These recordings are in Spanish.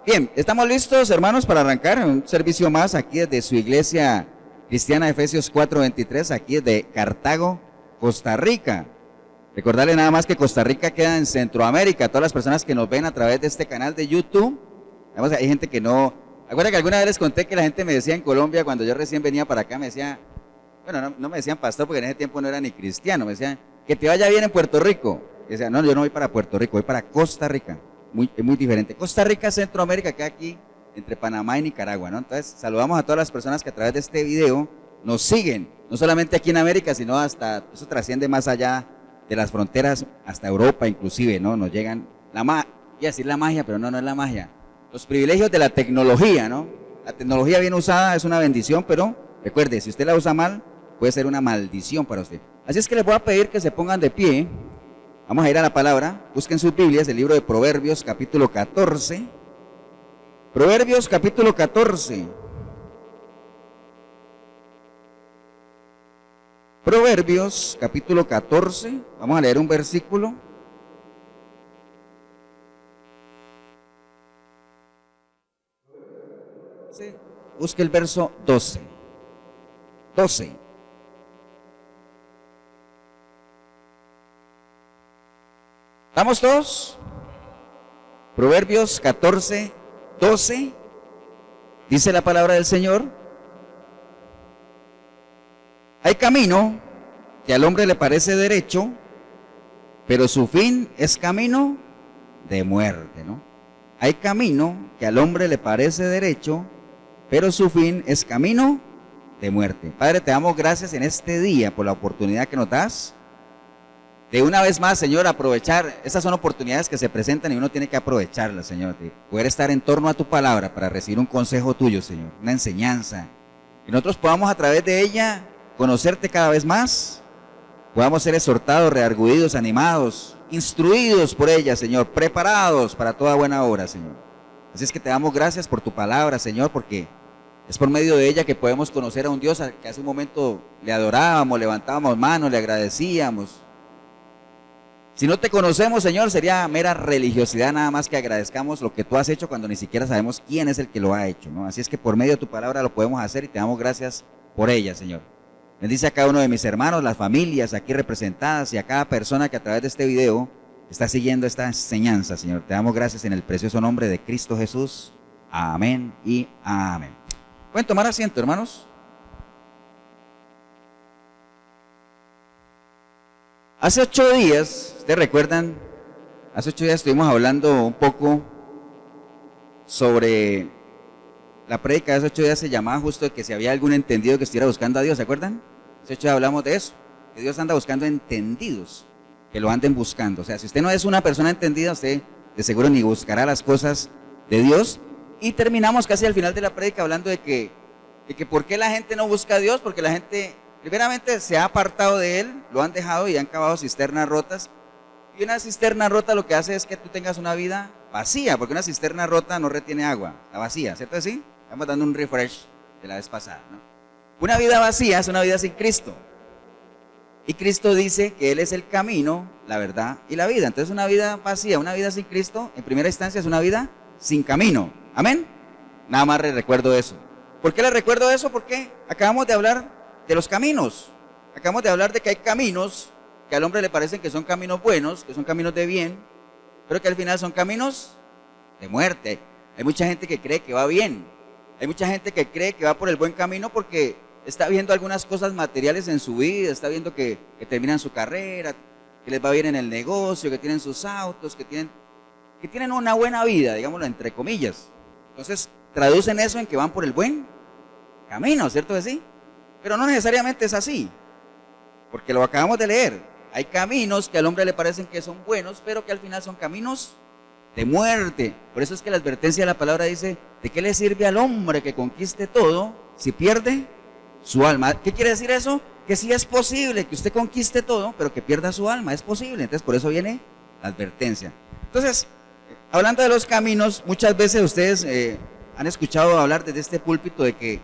Bien, estamos listos, hermanos, para arrancar un servicio más aquí desde su iglesia cristiana Efesios 4:23, aquí desde Cartago, Costa Rica. Recordarle nada más que Costa Rica queda en Centroamérica. Todas las personas que nos ven a través de este canal de YouTube, además hay gente que no... Acuerda que alguna vez les conté que la gente me decía en Colombia, cuando yo recién venía para acá, me decía, bueno, no me decían pastor porque en ese tiempo no era ni cristiano, me decían, que te vaya bien en Puerto Rico. Y decía, no, yo no voy para Puerto Rico, voy para Costa Rica. Muy diferente. Costa Rica, Centroamérica, queda aquí entre Panamá y Nicaragua, ¿no? Entonces, saludamos a todas las personas que a través de este video nos siguen, no solamente aquí en América, sino hasta, eso trasciende más allá de las fronteras, hasta Europa inclusive, ¿no? Nos llegan, voy a decir la magia, pero no es la magia, los privilegios de la tecnología, ¿no? La tecnología bien usada es una bendición, pero recuerde, si usted la usa mal, puede ser una maldición para usted. Así es que les voy a pedir que se pongan de pie. Vamos a ir a la palabra, busquen sus Biblias, el libro de Proverbios, capítulo 14. Proverbios, capítulo 14. Proverbios, capítulo 14. Vamos a leer un versículo. Busque el verso 12. 12. ¿Vamos todos? Proverbios 14, 12. Dice la palabra del Señor. Hay camino que al hombre le parece derecho, pero su fin es camino de muerte, ¿no? Hay camino que al hombre le parece derecho, pero su fin es camino de muerte. Padre, te damos gracias en este día por la oportunidad que nos das. De una vez más, Señor, aprovechar, estas son oportunidades que se presentan y uno tiene que aprovecharlas, Señor, de poder estar en torno a tu palabra para recibir un consejo tuyo, Señor, una enseñanza, que nosotros podamos a través de ella conocerte cada vez más, podamos ser exhortados, redarguidos, animados, instruidos por ella, Señor, preparados para toda buena obra, Señor. Así es que te damos gracias por tu palabra, Señor, porque es por medio de ella que podemos conocer a un Dios que hace un momento le adorábamos, levantábamos manos, le agradecíamos. Si no te conocemos, Señor, sería mera religiosidad nada más que agradezcamos lo que tú has hecho cuando ni siquiera sabemos quién es el que lo ha hecho, ¿no? Así es que por medio de tu palabra lo podemos hacer y te damos gracias por ella, Señor. Bendice a cada uno de mis hermanos, las familias aquí representadas y a cada persona que a través de este video está siguiendo esta enseñanza, Señor. Te damos gracias en el precioso nombre de Cristo Jesús. Amén y amén. ¿Pueden tomar asiento, hermanos? Hace 8 días, ¿ustedes recuerdan? Hace 8 días estuvimos hablando un poco sobre la prédica de hace 8 días, se llamaba justo de que si había algún entendido que estuviera buscando a Dios, ¿se acuerdan? Hace 8 días hablamos de eso, que Dios anda buscando entendidos, que lo anden buscando. O sea, si usted no es una persona entendida, usted de seguro ni buscará las cosas de Dios. Y terminamos casi al final de la prédica hablando de que ¿por qué la gente no busca a Dios? Porque la gente primeramente se ha apartado de Él, lo han dejado y han cavado cisternas rotas. Y una cisterna rota lo que hace es que tú tengas una vida vacía, porque una cisterna rota no retiene agua, está vacía, ¿cierto así? Estamos dando un refresh de la vez pasada, ¿no? Una vida vacía es una vida sin Cristo. Y Cristo dice que Él es el camino, la verdad y la vida. Entonces una vida vacía, una vida sin Cristo, en primera instancia es una vida sin camino. ¿Amén? Nada más les recuerdo eso. ¿Por qué les recuerdo eso? Porque acabamos de hablar de los caminos. Acabamos de hablar de que hay caminos que al hombre le parecen que son caminos buenos, que son caminos de bien, pero que al final son caminos de muerte. Hay mucha gente que cree que va bien. Hay mucha gente que cree que va por el buen camino porque está viendo algunas cosas materiales en su vida, está viendo que terminan su carrera, que les va bien en el negocio, que tienen sus autos, que tienen una buena vida, digámoslo entre comillas. Entonces traducen eso en que van por el buen camino, ¿cierto que sí? Pero no necesariamente es así, porque lo acabamos de leer. Hay caminos que al hombre le parecen que son buenos, pero que al final son caminos de muerte. Por eso es que la advertencia de la palabra dice, ¿de qué le sirve al hombre que conquiste todo si pierde su alma? ¿Qué quiere decir eso? Que sí es posible que usted conquiste todo, pero que pierda su alma, es posible. Entonces por eso viene la advertencia. Entonces, hablando de los caminos, muchas veces ustedes han escuchado hablar desde este púlpito de que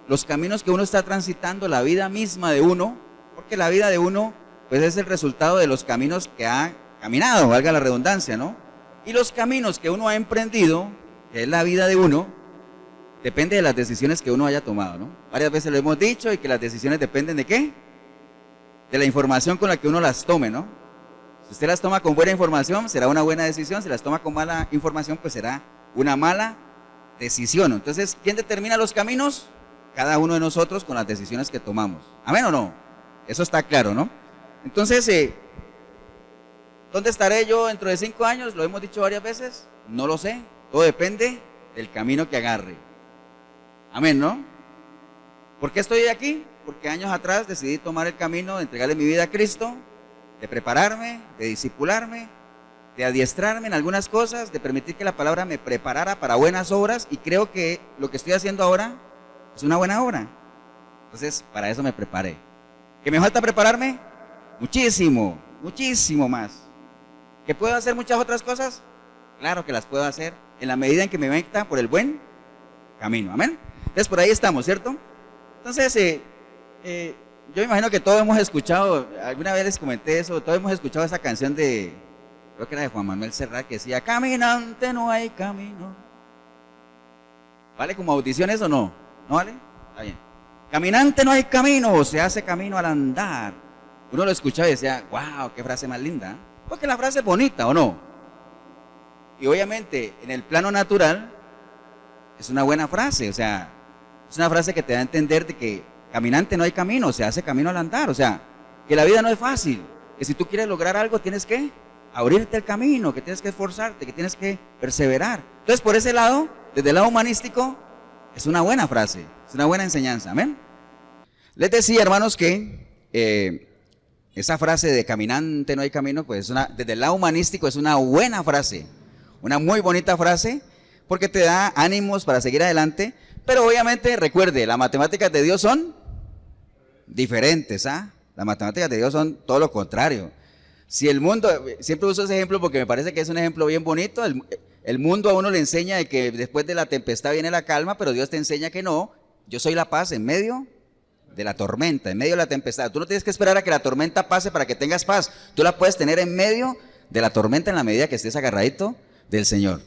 los caminos que uno está transitando, la vida misma de uno, porque la vida de uno pues es el resultado de los caminos que ha caminado, valga la redundancia, ¿no? Y los caminos que uno ha emprendido que es la vida de uno, depende de las decisiones que uno haya tomado, ¿no? Varias veces lo hemos dicho, y que las decisiones dependen ¿de qué? De la información con la que uno las tome, ¿no? Si usted las toma con buena información, será una buena decisión. Si las toma con mala información, pues será una mala decisión. Entonces, ¿quién determina los caminos? Cada uno de nosotros con las decisiones que tomamos. ¿Amén o no? Eso está claro, ¿no? Entonces, ¿dónde estaré yo dentro de 5 años? Lo hemos dicho varias veces. No lo sé. Todo depende del camino que agarre. Amén, ¿no? ¿Por qué estoy aquí? Porque años atrás decidí tomar el camino de entregarle mi vida a Cristo, de prepararme, de discipularme, de adiestrarme en algunas cosas, de permitir que la palabra me preparara para buenas obras, y creo que lo que estoy haciendo ahora es una buena obra. Entonces, para eso me preparé. ¿Que me falta prepararme? Muchísimo, muchísimo más. ¿Que puedo hacer muchas otras cosas? Claro que las puedo hacer en la medida en que me meta por el buen camino. Amén. Entonces, por ahí estamos, ¿cierto? Entonces, yo me imagino que todos hemos escuchado, alguna vez les comenté eso, todos hemos escuchado esa canción de, creo que era de Juan Manuel Serrat, que decía, caminante no hay camino. ¿Vale como audición eso o no? ¿No vale? Está bien. Caminante no hay camino, se hace camino al andar. Uno lo escuchaba y decía, wow, qué frase más linda. Porque la frase es bonita, ¿o no? Y obviamente, en el plano natural, es una buena frase, o sea, es una frase que te da a entender de que caminante no hay camino, se hace camino al andar. O sea, que la vida no es fácil, que si tú quieres lograr algo tienes que abrirte el camino, que tienes que esforzarte, que tienes que perseverar. Entonces, por ese lado, desde el lado humanístico, es una buena frase, es una buena enseñanza. Amén. Les decía, hermanos, que esa frase de caminante no hay camino, pues desde el lado humanístico es una buena frase, una muy bonita frase, porque te da ánimos para seguir adelante. Pero obviamente, recuerde, las matemáticas de Dios son diferentes, ¿ah? Las matemáticas de Dios son todo lo contrario. Si el mundo, siempre uso ese ejemplo porque me parece que es un ejemplo bien bonito, el mundo a uno le enseña de que después de la tempestad viene la calma, pero Dios te enseña que no, yo soy la paz en medio de la tormenta, en medio de la tempestad. Tú no tienes que esperar a que la tormenta pase para que tengas paz, tú la puedes tener en medio de la tormenta en la medida que estés agarradito del Señor.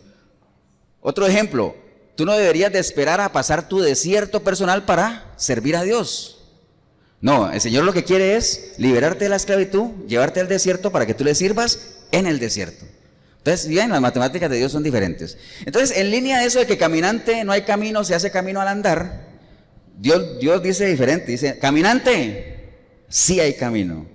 Otro ejemplo, tú no deberías de esperar a pasar tu desierto personal para servir a Dios. No, el Señor lo que quiere es liberarte de la esclavitud, llevarte al desierto para que tú le sirvas en el desierto. Entonces, bien, las matemáticas de Dios son diferentes. Entonces, en línea de eso de que caminante no hay camino, se hace camino al andar, Dios dice diferente, dice, caminante, sí hay camino.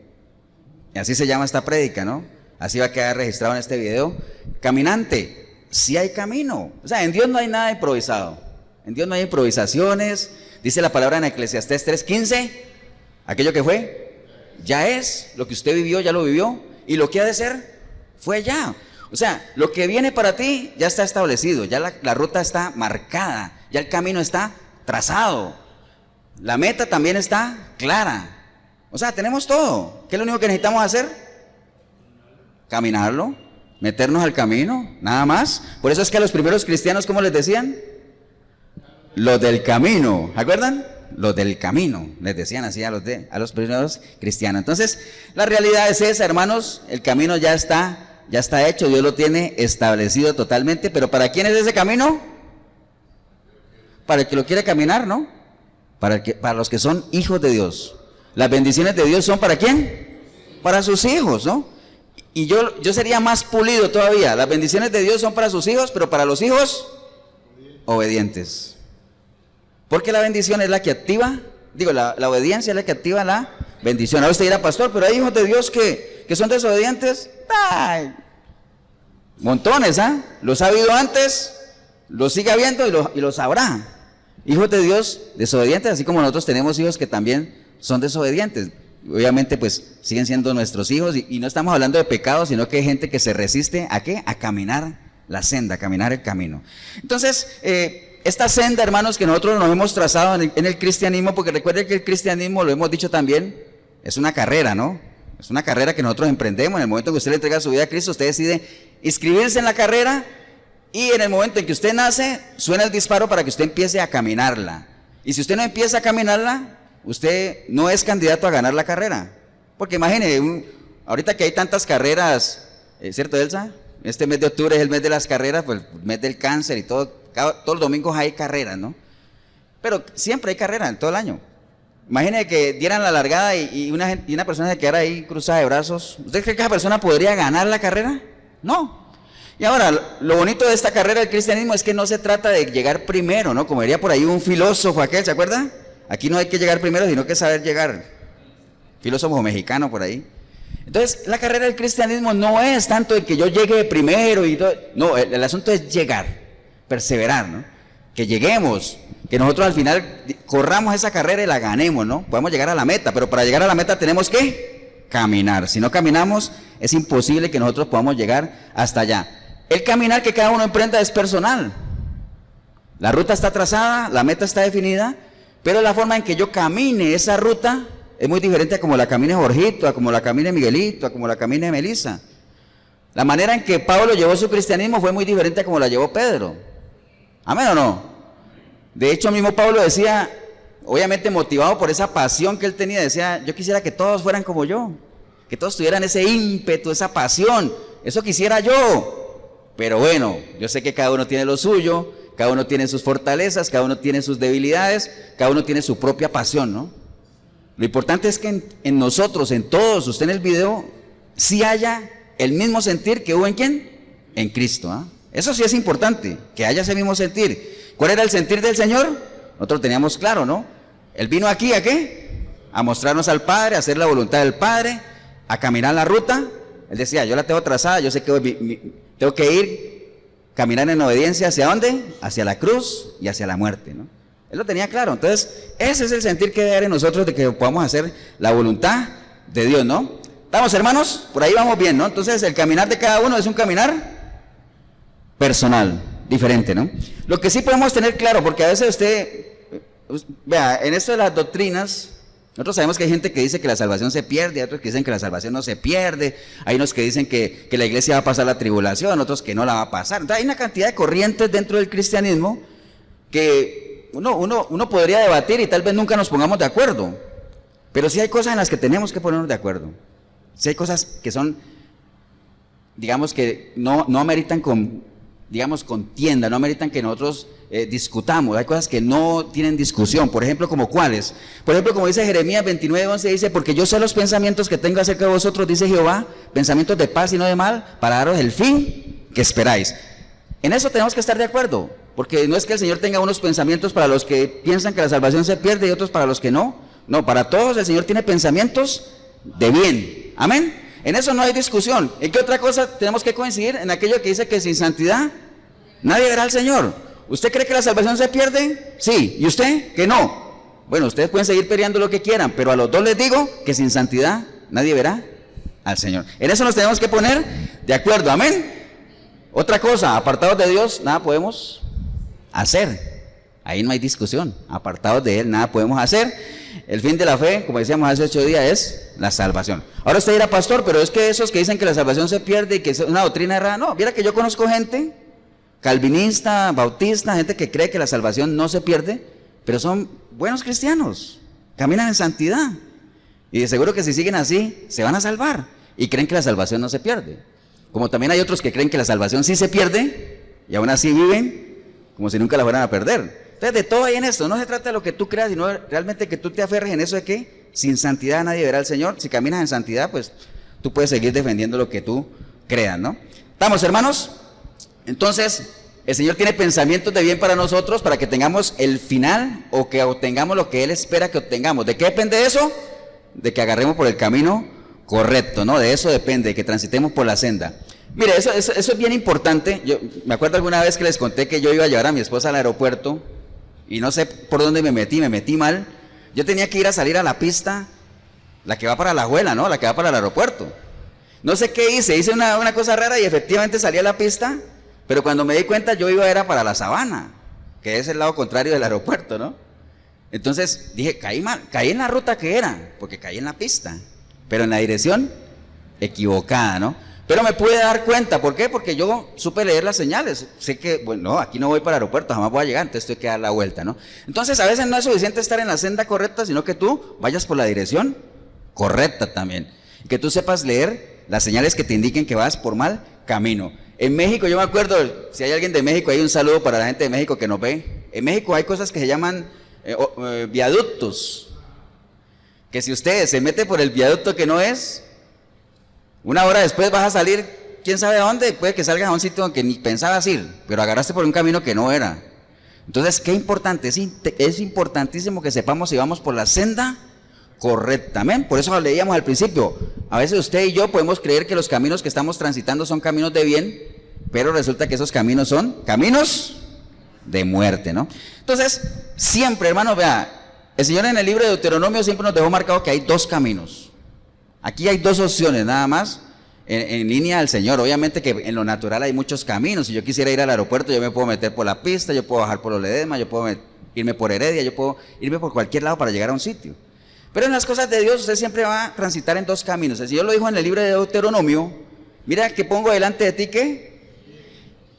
Y así se llama esta prédica, ¿no? Así va a quedar registrado en este video. Caminante, sí hay camino. O sea, en Dios no hay nada improvisado. En Dios no hay improvisaciones. Dice la palabra en Eclesiastés 3:15, aquello que fue, ya es, lo que usted vivió, ya lo vivió, y lo que ha de ser, fue ya. O sea, lo que viene para ti ya está establecido, ya la ruta está marcada, ya el camino está trazado, la meta también está clara. O sea, tenemos todo. ¿Qué es lo único que necesitamos hacer? Caminarlo, meternos al camino, nada más. Por eso es que a los primeros cristianos, ¿cómo les decían? Los del camino, ¿se acuerdan? Los del camino, les decían así a los primeros cristianos. Entonces, la realidad es esa, hermanos, el camino ya está hecho, Dios lo tiene establecido totalmente, pero ¿para quién es ese camino? Para el que lo quiere caminar, ¿no? Para los que son hijos de Dios. Las bendiciones de Dios son ¿para quién? Para sus hijos, ¿no? Y yo sería más pulido todavía. Las bendiciones de Dios son para sus hijos, pero para los hijos obedientes. Porque la bendición es la que activa, la obediencia es la que activa la bendición. Ahora usted dirá, pastor, pero hay hijos de Dios que son desobedientes. ¡Ay! Montones, ¿ah? Los ha habido antes, los sigue habiendo y los habrá. Hijos de Dios desobedientes, así como nosotros tenemos hijos que también son desobedientes. Obviamente pues siguen siendo nuestros hijos y no estamos hablando de pecado, sino que hay gente que se resiste ¿a qué? A caminar la senda, a caminar el camino. Entonces, esta senda, hermanos, que nosotros nos hemos trazado en el cristianismo, porque recuerden que el cristianismo, lo hemos dicho también, es una carrera, ¿no? Es una carrera que nosotros emprendemos. En el momento en que usted le entrega su vida a Cristo, usted decide inscribirse en la carrera, y en el momento en que usted nace, suena el disparo para que usted empiece a caminarla. Y si usted no empieza a caminarla, usted no es candidato a ganar la carrera. Porque imagine, ahorita que hay tantas carreras, ¿cierto, Elsa? este mes de octubre es el mes de las carreras, pues el mes del cáncer y todo, todos los domingos hay carreras, ¿no? Pero siempre hay carreras en todo el año. Imagine que dieran la largada y una persona se quedara ahí cruzada de brazos. ¿Usted cree que esa persona podría ganar la carrera? No. Y ahora, lo bonito de esta carrera del cristianismo es que no se trata de llegar primero, ¿no? Como diría por ahí un filósofo aquel, ¿se acuerda? Aquí no hay que llegar primero, sino que saber llegar. Filósofo mexicano por ahí. Entonces, la carrera del cristianismo no es tanto de que yo llegue primero y todo. No, el asunto es llegar, perseverar, ¿no? Que lleguemos, que nosotros al final corramos esa carrera y la ganemos, ¿no? Podemos llegar a la meta, pero para llegar a la meta tenemos que caminar. Si no caminamos, es imposible que nosotros podamos llegar hasta allá. El caminar que cada uno emprenda es personal. La ruta está trazada, la meta está definida, pero la forma en que yo camine esa ruta es muy diferente a como la camine Jorgito, a como la camine Miguelito, a como la camine Melissa. La manera en que Pablo llevó su cristianismo fue muy diferente a como la llevó Pedro. ¿Amén o no? De hecho, mismo Pablo decía, obviamente motivado por esa pasión que él tenía, decía, yo quisiera que todos fueran como yo, que todos tuvieran ese ímpetu, esa pasión, eso quisiera yo. Pero bueno, yo sé que cada uno tiene lo suyo, cada uno tiene sus fortalezas, cada uno tiene sus debilidades, cada uno tiene su propia pasión, ¿no? Lo importante es que en nosotros, en todos, usted en el video, sí haya el mismo sentir que hubo en ¿quién? En Cristo, ¿ah? Eso sí es importante, que haya ese mismo sentir. ¿Cuál era el sentir del Señor? Nosotros teníamos claro, ¿no? Él vino aquí, ¿a qué? A mostrarnos al Padre, a hacer la voluntad del Padre, a caminar la ruta. Él decía, yo la tengo trazada, yo sé que tengo que ir, caminar en obediencia, ¿hacia dónde? Hacia la cruz y hacia la muerte, ¿no? Él lo tenía claro. Entonces, ese es el sentir que debe haber en nosotros de que podamos hacer la voluntad de Dios, ¿no? ¿Estamos, hermanos? Por ahí vamos bien, ¿no? Entonces, el caminar de cada uno es un caminar personal, diferente, ¿no? Lo que sí podemos tener claro, porque a veces vea, en esto de las doctrinas, nosotros sabemos que hay gente que dice que la salvación se pierde, hay otros que dicen que la salvación no se pierde, hay unos que dicen que la iglesia va a pasar la tribulación, otros que no la va a pasar. Entonces, hay una cantidad de corrientes dentro del cristianismo que uno podría debatir y tal vez nunca nos pongamos de acuerdo, pero sí hay cosas en las que tenemos que ponernos de acuerdo. Sí hay cosas que son, digamos que no ameritan contienda, no ameritan que nosotros discutamos. Hay cosas que no tienen discusión. Por ejemplo, ¿como cuáles? Por ejemplo, como dice Jeremías 29:11, dice, porque yo sé los pensamientos que tengo acerca de vosotros, dice Jehová, pensamientos de paz y no de mal, para daros el fin que esperáis. En eso tenemos que estar de acuerdo, porque no es que el Señor tenga unos pensamientos para los que piensan que la salvación se pierde y otros para los que no. No, para todos el Señor tiene pensamientos de bien. Amén. En eso no hay discusión. ¿En qué otra cosa tenemos que coincidir? En aquello que dice que sin santidad nadie verá al Señor. ¿Usted cree que la salvación se pierde? Sí. ¿Y usted? Que no. Bueno, ustedes pueden seguir peleando lo que quieran, pero a los dos les digo que sin santidad nadie verá al Señor. En eso nos tenemos que poner de acuerdo. Amén. Otra cosa, apartados de Dios, nada podemos hacer. Ahí no hay discusión. Apartados de Él, nada podemos hacer. El fin de la fe, como decíamos hace 8 días, es la salvación. Ahora usted dirá, pastor, pero es que esos que dicen que la salvación se pierde y que es una doctrina errada. No, mira que yo conozco gente calvinista, bautista, gente que cree que la salvación no se pierde, pero son buenos cristianos, caminan en santidad. Y de seguro que si siguen así, se van a salvar. Y creen que la salvación no se pierde. Como también hay otros que creen que la salvación sí se pierde, y aún así viven como si nunca la fueran a perder. Entonces, de todo hay en esto. No se trata de lo que tú creas, sino realmente que tú te aferres en eso de que sin santidad nadie verá al Señor. Si caminas en santidad, pues tú puedes seguir defendiendo lo que tú creas, ¿no? ¿Estamos, hermanos? Entonces, el Señor tiene pensamientos de bien para nosotros, para que tengamos el final o que obtengamos lo que Él espera que obtengamos. ¿De qué depende eso? De que agarremos por el camino correcto, ¿no? De eso depende, de que transitemos por la senda. Mire, eso es bien importante. Yo me acuerdo alguna vez que les conté que yo iba a llevar a mi esposa al aeropuerto y no sé por dónde me metí mal. Yo tenía que ir a salir a la pista, la que va para la Alajuela, ¿no? La que va para el aeropuerto. No sé qué hice una cosa rara y efectivamente salí a la pista, pero cuando me di cuenta yo era para la Sabana, que es el lado contrario del aeropuerto, ¿no? Entonces dije, caí mal, caí en la ruta que era, porque caí en la pista, pero en la dirección equivocada, ¿no? Pero me pude dar cuenta, ¿por qué? Porque yo supe leer las señales, sé que, bueno, no, aquí no voy para el aeropuerto, jamás voy a llegar, entonces tengo que dar la vuelta, ¿no? Entonces a veces no es suficiente estar en la senda correcta, sino que tú vayas por la dirección correcta también, y que tú sepas leer las señales que te indiquen que vas por mal camino. En México, yo me acuerdo, si hay alguien de México, hay un saludo para la gente de México que nos ve. En México hay cosas que se llaman viaductos, que si usted se mete por el viaducto que no es, una hora después vas a salir, quién sabe a dónde, puede que salgas a un sitio que ni pensabas ir, pero agarraste por un camino que no era. Entonces, qué importante, es importantísimo que sepamos si vamos por la senda correcta, amén. Por eso leíamos al principio, a veces usted y yo podemos creer que los caminos que estamos transitando son caminos de bien, pero resulta que esos caminos son caminos de muerte, ¿no? Entonces, siempre, hermano, vea, el Señor en el libro de Deuteronomio siempre nos dejó marcado que hay dos caminos. Aquí hay dos opciones nada más en línea al Señor. Obviamente que en lo natural hay muchos caminos. Si yo quisiera ir al aeropuerto, yo me puedo meter por la pista, yo puedo bajar por los Ledesma, yo puedo irme por Heredia, yo puedo irme por cualquier lado para llegar a un sitio. Pero en las cosas de Dios usted siempre va a transitar en dos caminos. El Señor lo dijo en el libro de Deuteronomio, mira que pongo delante de ti ¿qué?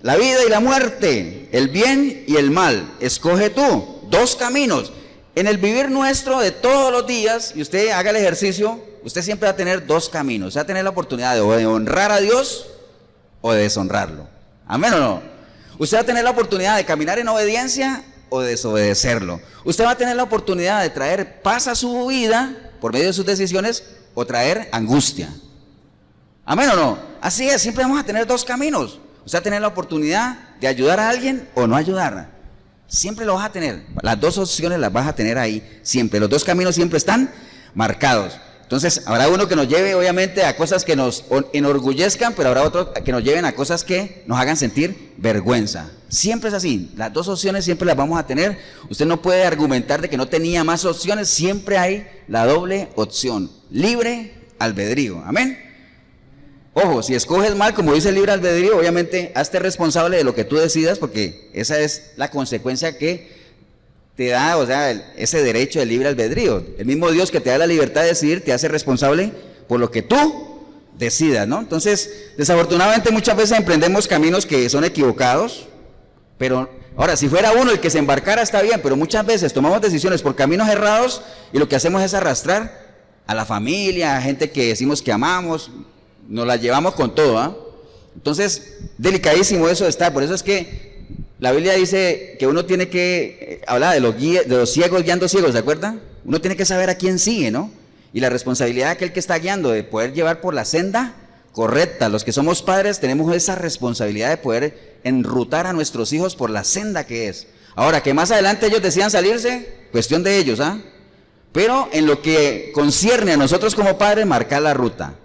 La vida y la muerte, el bien y el mal, escoge tú, dos caminos. En el vivir nuestro de todos los días, y usted haga el ejercicio, usted siempre va a tener dos caminos, va a tener la oportunidad de honrar a Dios o de deshonrarlo. ¿Amén o no? Usted va a tener la oportunidad de caminar en obediencia o de desobedecerlo. Usted va a tener la oportunidad de traer paz a su vida por medio de sus decisiones o traer angustia. ¿Amén o no? Así es, siempre vamos a tener dos caminos. Usted va a tener la oportunidad de ayudar a alguien o no ayudar. Siempre lo vas a tener. Las dos opciones las vas a tener ahí siempre. Los dos caminos siempre están marcados. Entonces, habrá uno que nos lleve obviamente a cosas que nos enorgullezcan, pero habrá otro que nos lleven a cosas que nos hagan sentir vergüenza. Siempre es así. Las dos opciones siempre las vamos a tener. Usted no puede argumentar de que no tenía más opciones. Siempre hay la doble opción. Libre albedrío. Amén. Ojo, si escoges mal, como dice el libre albedrío, obviamente hazte responsable de lo que tú decidas, porque esa es la consecuencia que te da, o sea, ese derecho del libre albedrío. El mismo Dios que te da la libertad de decidir te hace responsable por lo que tú decidas, ¿no? Entonces, desafortunadamente muchas veces emprendemos caminos que son equivocados, pero ahora, si fuera uno el que se embarcara está bien, pero muchas veces tomamos decisiones por caminos errados y lo que hacemos es arrastrar a la familia, a gente que decimos que amamos, nos la llevamos con todo, ¿ah? Entonces, delicadísimo eso está. Por eso es que la Biblia dice que uno tiene que, habla de los ciegos guiando ciegos, ¿se acuerdan? Uno tiene que saber a quién sigue, ¿no? Y la responsabilidad de aquel que está guiando, de poder llevar por la senda correcta. Los que somos padres tenemos esa responsabilidad de poder enrutar a nuestros hijos por la senda que es. Ahora, que más adelante ellos decidan salirse, cuestión de ellos, ¿ah? Pero en lo que concierne a nosotros como padres, marcar la ruta.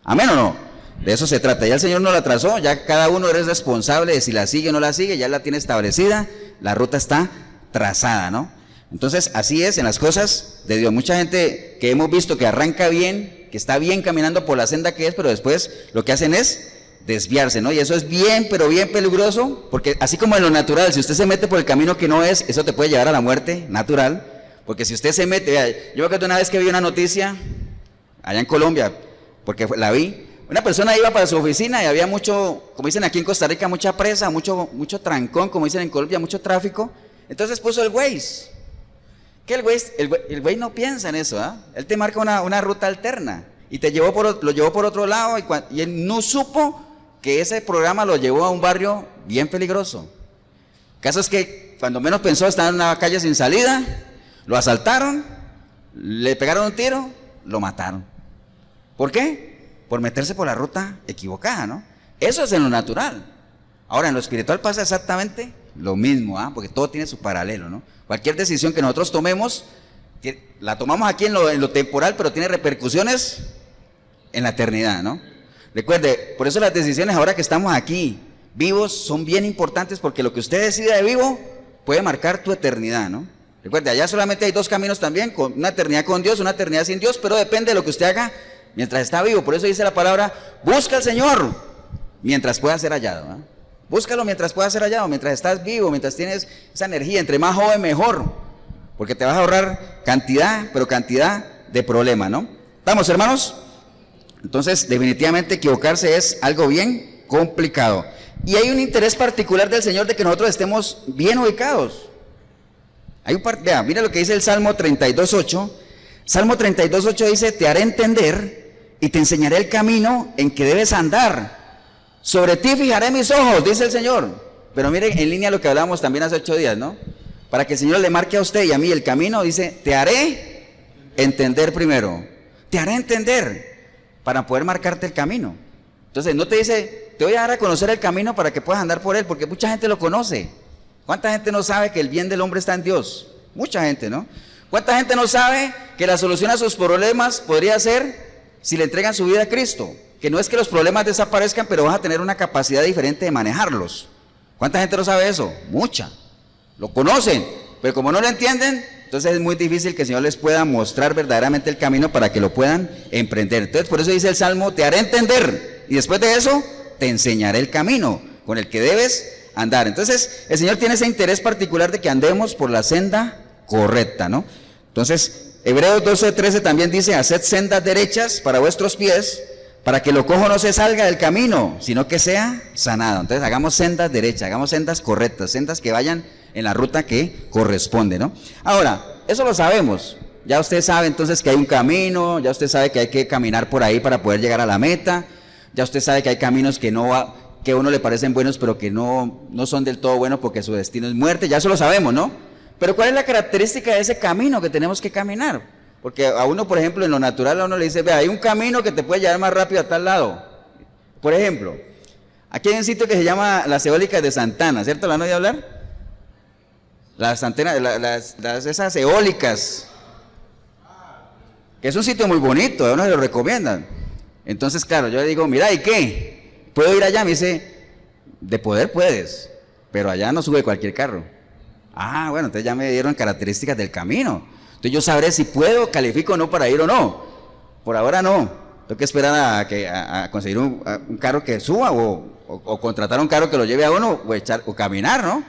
¿Amén o no? De eso se trata. Ya el Señor nos la trazó, ya cada uno es responsable de si la sigue o no la sigue, ya la tiene establecida, la ruta está trazada, ¿no? Entonces, así es en las cosas de Dios. Mucha gente que hemos visto que arranca bien, que está bien caminando por la senda que es, pero después lo que hacen es desviarse, ¿no? Y eso es bien, pero bien peligroso, porque así como en lo natural, si usted se mete por el camino que no es, eso te puede llevar a la muerte natural, porque si usted se mete, vea, yo me acuerdo una vez que vi una noticia allá en Colombia, porque la vi, una persona iba para su oficina y había mucho, como dicen aquí en Costa Rica, mucha presa, mucho trancón, como dicen en Colombia, mucho tráfico. Entonces puso el Waze. Que el Waze no piensa en eso, ¿ah? Él te marca una ruta alterna y lo llevó por otro lado y él no supo que ese programa lo llevó a un barrio bien peligroso. El caso es que cuando menos pensó estaba en una calle sin salida, lo asaltaron, le pegaron un tiro, lo mataron. ¿Por qué? Por meterse por la ruta equivocada, ¿no? Eso es en lo natural. Ahora, en lo espiritual pasa exactamente lo mismo, ¿ah? Porque todo tiene su paralelo, ¿no? Cualquier decisión que nosotros tomemos, la tomamos aquí en lo temporal, pero tiene repercusiones en la eternidad, ¿no? Recuerde, por eso las decisiones ahora que estamos aquí, vivos, son bien importantes, porque lo que usted decida de vivo puede marcar tu eternidad, ¿no? Recuerde, allá solamente hay dos caminos también, una eternidad con Dios, una eternidad sin Dios, pero depende de lo que usted haga mientras está vivo. Por eso dice la palabra, busca al Señor mientras pueda ser hallado, ¿eh? Búscalo mientras pueda ser hallado, mientras estás vivo, mientras tienes esa energía. Entre más joven mejor, porque te vas a ahorrar cantidad, pero cantidad de problemas, ¿no? ¿Estamos, hermanos? Entonces, definitivamente equivocarse es algo bien complicado. Y hay un interés particular del Señor de que nosotros estemos bien ubicados. Vea, mira lo que dice el Salmo 32:8. Salmo 32:8 dice, te haré entender y te enseñaré el camino en que debes andar. Sobre ti fijaré mis ojos, dice el Señor. Pero miren, en línea lo que hablábamos también hace 8 días, ¿no? Para que el Señor le marque a usted y a mí el camino, dice, te haré entender primero. Te haré entender para poder marcarte el camino. Entonces, no te dice, te voy a dar a conocer el camino para que puedas andar por él, porque mucha gente lo conoce. ¿Cuánta gente no sabe que el bien del hombre está en Dios? Mucha gente, ¿no? ¿Cuánta gente no sabe que la solución a sus problemas podría ser si le entregan su vida a Cristo? Que no es que los problemas desaparezcan, pero vas a tener una capacidad diferente de manejarlos. ¿Cuánta gente no sabe eso? Mucha. Lo conocen, pero como no lo entienden, entonces es muy difícil que el Señor les pueda mostrar verdaderamente el camino para que lo puedan emprender. Entonces por eso dice el Salmo, te haré entender, y después de eso, te enseñaré el camino con el que debes andar. Entonces el Señor tiene ese interés particular de que andemos por la senda correcta, ¿no? Entonces Hebreos 12:13 también dice, haced sendas derechas para vuestros pies, para que lo cojo no se salga del camino, sino que sea sanado. Entonces hagamos sendas derechas, hagamos sendas correctas, sendas que vayan en la ruta que corresponde, ¿no? Ahora, eso lo sabemos. Ya usted sabe entonces que hay un camino, ya usted sabe que hay que caminar por ahí para poder llegar a la meta, ya usted sabe que hay caminos que que a uno le parecen buenos, pero que no son del todo buenos porque su destino es muerte, ya eso lo sabemos, ¿no? Pero ¿cuál es la característica de ese camino que tenemos que caminar? Porque a uno, por ejemplo, en lo natural a uno le dice, vea, hay un camino que te puede llevar más rápido a tal lado. Por ejemplo, aquí hay un sitio que se llama las eólicas de Santana, ¿cierto? ¿La han oído hablar? Las antenas, esas eólicas, que es un sitio muy bonito, a uno se lo recomiendan. Entonces, claro, yo le digo, mira, ¿y qué? ¿Puedo ir allá? Me dice, de poder puedes, pero allá no sube cualquier carro. Ah, bueno, entonces ya me dieron características del camino. Entonces yo sabré si puedo, califico o no para ir o no. Por ahora no. Tengo que esperar a conseguir un carro que suba o contratar un carro que lo lleve a uno o caminar, ¿no?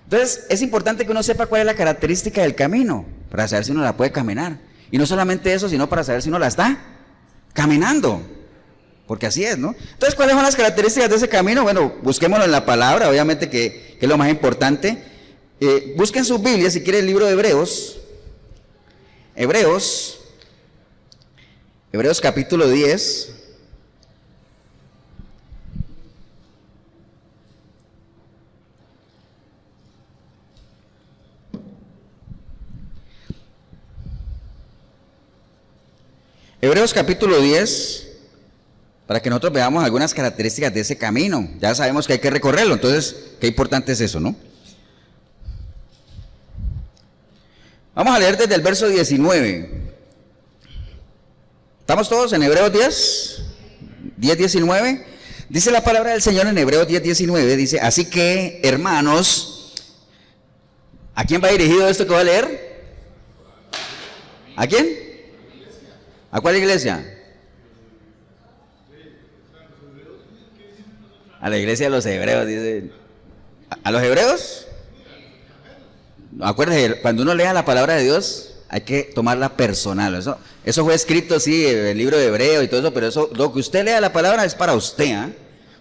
Entonces es importante que uno sepa cuál es la característica del camino para saber si uno la puede caminar. Y no solamente eso, sino para saber si uno la está caminando. Porque así es, ¿no? Entonces, ¿cuáles son las características de ese camino? Bueno, busquémoslo en la palabra, obviamente que es lo más importante. Busquen sus Biblias, si quieren, el libro de Hebreos. Hebreos capítulo 10. Hebreos capítulo 10, para que nosotros veamos algunas características de ese camino. Ya sabemos que hay que recorrerlo, entonces, qué importante es eso, ¿no? Vamos a leer desde el verso 19. ¿Estamos todos en Hebreos 10:19? Dice la palabra del Señor en Hebreos 10:19, dice, así que, hermanos, ¿a quién va dirigido esto que voy a leer? ¿A quién? ¿A cuál iglesia? A la iglesia de los hebreos, dice. ¿A los hebreos? Acuérdense, cuando uno lea la palabra de Dios, hay que tomarla personal. Eso fue escrito, sí, el libro de Hebreo y todo eso, pero eso, lo que usted lea la palabra es para usted, ¿eh?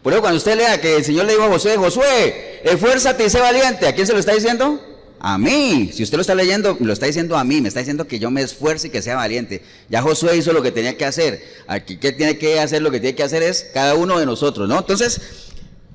Por eso cuando usted lea que el Señor le dijo a Josué, esfuérzate y sé valiente, ¿a quién se lo está diciendo? A mí. Si usted lo está leyendo, me lo está diciendo a mí, me está diciendo que yo me esfuerce y que sea valiente. Ya Josué hizo lo que tenía que hacer. Aquí, ¿qué tiene que hacer? Lo que tiene que hacer es cada uno de nosotros, ¿no? Entonces,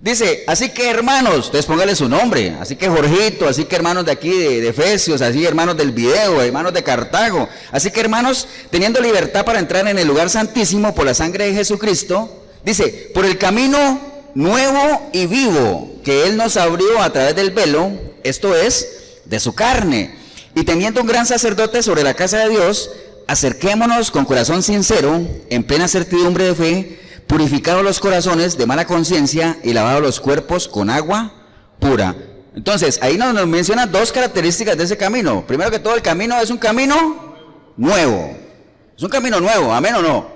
dice, así que hermanos, ustedes pónganle su nombre, así que Jorgito, así que hermanos de aquí de Efesios, así hermanos del video, hermanos de Cartago, así que hermanos, teniendo libertad para entrar en el lugar santísimo por la sangre de Jesucristo, dice, por el camino nuevo y vivo que Él nos abrió a través del velo, esto es, de su carne, y teniendo un gran sacerdote sobre la casa de Dios, acerquémonos con corazón sincero, en plena certidumbre de fe, purificados los corazones de mala conciencia y lavados los cuerpos con agua pura. Entonces, ahí nos menciona dos características de ese camino. Primero que todo, el camino es un camino nuevo. Es un camino nuevo, ¿amén o no?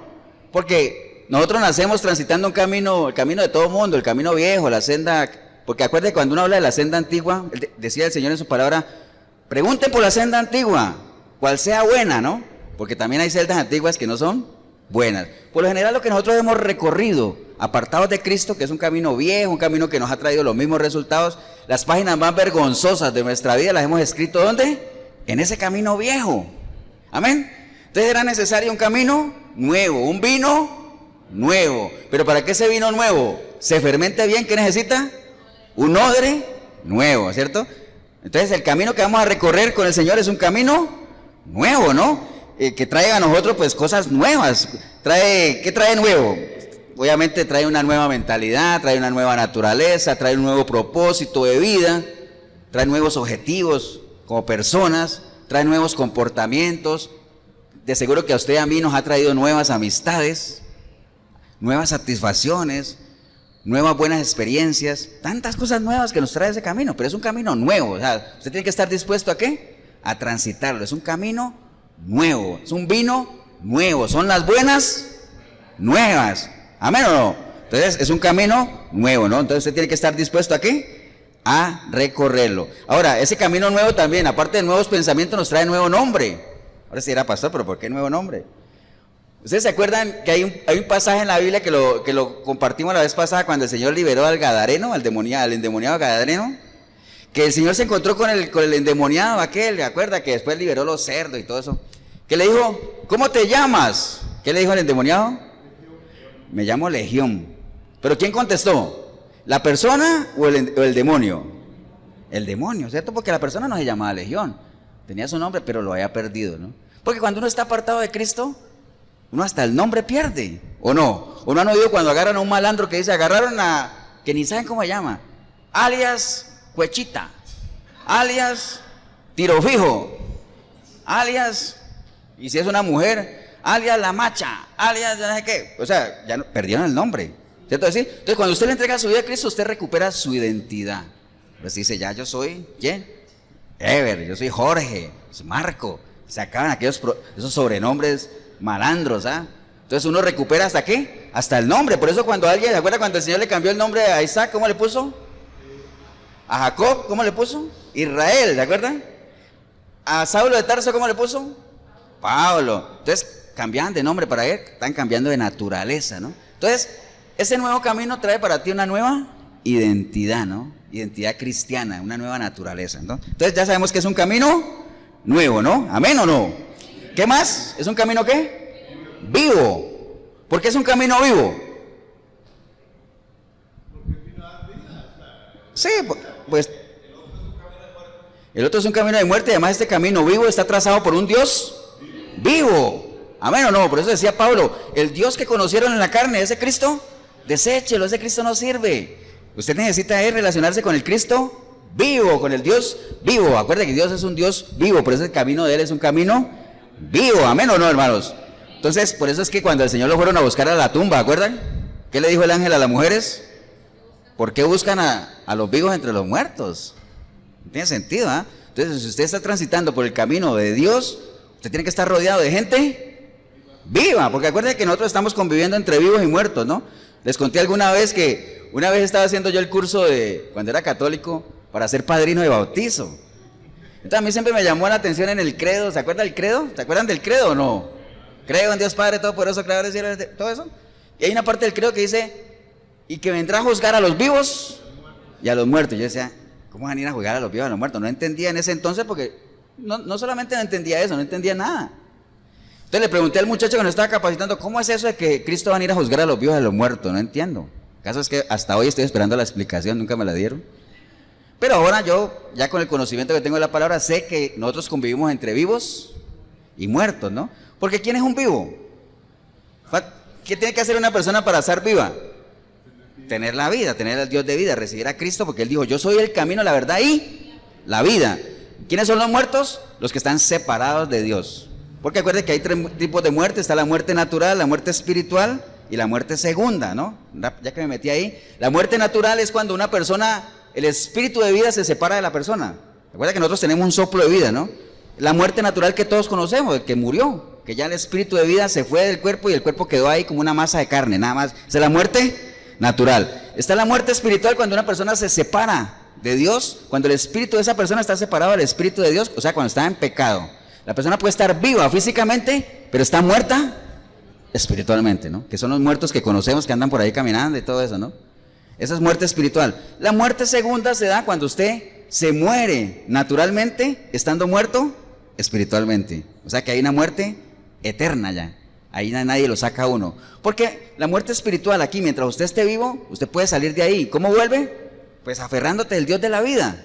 Porque nosotros nacemos transitando un camino, el camino de todo mundo, el camino viejo, la senda. Porque acuérdense, cuando uno habla de la senda antigua, decía el Señor en su palabra, pregunten por la senda antigua, cual sea buena, ¿no? Porque también hay sendas antiguas que no son buenas. Por lo general, lo que nosotros hemos recorrido, apartados de Cristo, que es un camino viejo, un camino que nos ha traído los mismos resultados, las páginas más vergonzosas de nuestra vida las hemos escrito, ¿dónde? En ese camino viejo. Amén. Entonces era necesario un camino nuevo, un vino nuevo. ¿Pero para qué ese vino nuevo? se fermente bien, ¿qué necesita? Un odre nuevo, ¿cierto? Entonces el camino que vamos a recorrer con el Señor es un camino nuevo, ¿no? Que trae a nosotros pues cosas nuevas. ¿Qué trae nuevo? Obviamente trae una nueva mentalidad, trae una nueva naturaleza, trae un nuevo propósito de vida, trae nuevos objetivos como personas, trae nuevos comportamientos. De seguro que a usted y a mí nos ha traído nuevas amistades, nuevas satisfacciones, nuevas buenas experiencias, tantas cosas nuevas que nos trae ese camino, pero es un camino nuevo. O sea, usted tiene que estar dispuesto ¿a qué? A transitarlo. Es un camino nuevo, es un vino nuevo, son las buenas nuevas. ¿Amén o no? Entonces es un camino nuevo, ¿no? Entonces usted tiene que estar dispuesto ¿a qué? A recorrerlo. Ahora, ese camino nuevo también, aparte de nuevos pensamientos, nos trae nuevo nombre. Ahora sí era pastor, pero ¿por qué nuevo nombre? ¿Ustedes se acuerdan que hay un pasaje en la Biblia que lo compartimos la vez pasada cuando el Señor liberó al gadareno, al endemoniado gadareno? Que el Señor se encontró con el endemoniado aquel, ¿se acuerda? Que después liberó los cerdos y todo eso. Que le dijo, ¿cómo te llamas? ¿Qué le dijo el endemoniado? Me llamo Legión. ¿Pero quién contestó? ¿La persona o el demonio? El demonio, ¿cierto? Porque la persona no se llamaba Legión. Tenía su nombre, pero lo había perdido, ¿no? Porque cuando uno está apartado de Cristo, uno hasta el nombre pierde, ¿o no? ¿O no han oído cuando agarran a un malandro que dice, agarraron que ni saben cómo se llama, alias Cuechita, alias Tiro Fijo, alias, y si es una mujer, alias La Macha, alias no sé qué? O sea, ya perdieron el nombre, ¿cierto? Entonces cuando usted le entrega su vida a Cristo, usted recupera su identidad. Pues dice, ya yo soy, ¿quién? Ever, yo soy Jorge, soy Marco. Se acaban esos sobrenombres malandros, ¿ah? Entonces uno recupera ¿hasta qué? Hasta el nombre. Por eso cuando alguien, ¿se acuerda cuando el Señor le cambió el nombre a Isaac? ¿Cómo le puso? A Jacob, ¿cómo le puso? Israel, ¿se acuerdan? A Saulo de Tarso, ¿cómo le puso? Pablo. Entonces cambiaban de nombre para él, están cambiando de naturaleza, ¿no? Entonces ese nuevo camino trae para ti una nueva identidad, ¿no? Identidad cristiana, una nueva naturaleza, ¿no? Entonces ya sabemos que es un camino nuevo, ¿no? ¿Amén o no? ¿Qué más? ¿Es un camino qué? Vivo. ¿Por qué es un camino vivo? Sí, pues el otro es un camino de muerte y además este camino vivo está trazado por un Dios vivo. ¿Amén o no? Por eso decía Pablo, el Dios que conocieron en la carne, ese Cristo, deséchelo, ese Cristo no sirve. Usted necesita relacionarse con el Cristo vivo, con el Dios vivo. Acuerde que Dios es un Dios vivo, por eso el camino de Él es un camino vivo. ¿Amén o no, hermanos? Entonces, por eso es que cuando el Señor lo fueron a buscar a la tumba, ¿acuerdan? ¿Qué le dijo el ángel a las mujeres? ¿Por qué buscan a los vivos entre los muertos? No tiene sentido, ¿ah? Entonces, si usted está transitando por el camino de Dios, usted tiene que estar rodeado de gente viva, porque acuérdense que nosotros estamos conviviendo entre vivos y muertos, ¿no? Les conté alguna vez que una vez estaba haciendo yo el curso cuando era católico, para ser padrino de bautizo. Entonces a mí siempre me llamó la atención en el credo. ¿Se acuerdan del credo? ¿Se acuerdan del credo o no? Creo en Dios Padre Todopoderoso, creador del cielo, todo eso. Y hay una parte del credo que dice, y que vendrá a juzgar a los vivos y a los muertos. Yo decía, ¿cómo van a ir a juzgar a los vivos y a los muertos? No entendía en ese entonces porque no solamente no entendía eso, no entendía nada. Entonces le pregunté al muchacho que nos estaba capacitando, ¿cómo es eso de que Cristo va a ir a juzgar a los vivos y a los muertos? No entiendo. El caso es que hasta hoy estoy esperando la explicación, nunca me la dieron. Pero ahora yo, ya con el conocimiento que tengo de la palabra, sé que nosotros convivimos entre vivos y muertos, ¿no? Porque ¿quién es un vivo? ¿Qué tiene que hacer una persona para estar viva? Tener la vida, tener al Dios de vida, recibir a Cristo, porque Él dijo, yo soy el camino, la verdad y la vida. ¿Quiénes son los muertos? Los que están separados de Dios. Porque acuérdense que hay tres tipos de muerte, está la muerte natural, la muerte espiritual y la muerte segunda, ¿no? Ya que me metí ahí, la muerte natural es cuando una persona, el espíritu de vida se separa de la persona. Recuerda que nosotros tenemos un soplo de vida, ¿no? La muerte natural que todos conocemos, el que murió, que ya el espíritu de vida se fue del cuerpo y el cuerpo quedó ahí como una masa de carne, nada más. Esa es la muerte natural. Está la muerte espiritual cuando una persona se separa de Dios, cuando el espíritu de esa persona está separado del espíritu de Dios, o sea, cuando está en pecado. La persona puede estar viva físicamente, pero está muerta espiritualmente, ¿no? Que son los muertos que conocemos, que andan por ahí caminando y todo eso, ¿no? Esa es muerte espiritual. La muerte segunda se da cuando usted se muere naturalmente, estando muerto espiritualmente. O sea que hay una muerte eterna ya. Ahí nadie lo saca a uno. Porque la muerte espiritual aquí, mientras usted esté vivo, usted puede salir de ahí. ¿Cómo vuelve? Pues aferrándote del Dios de la vida,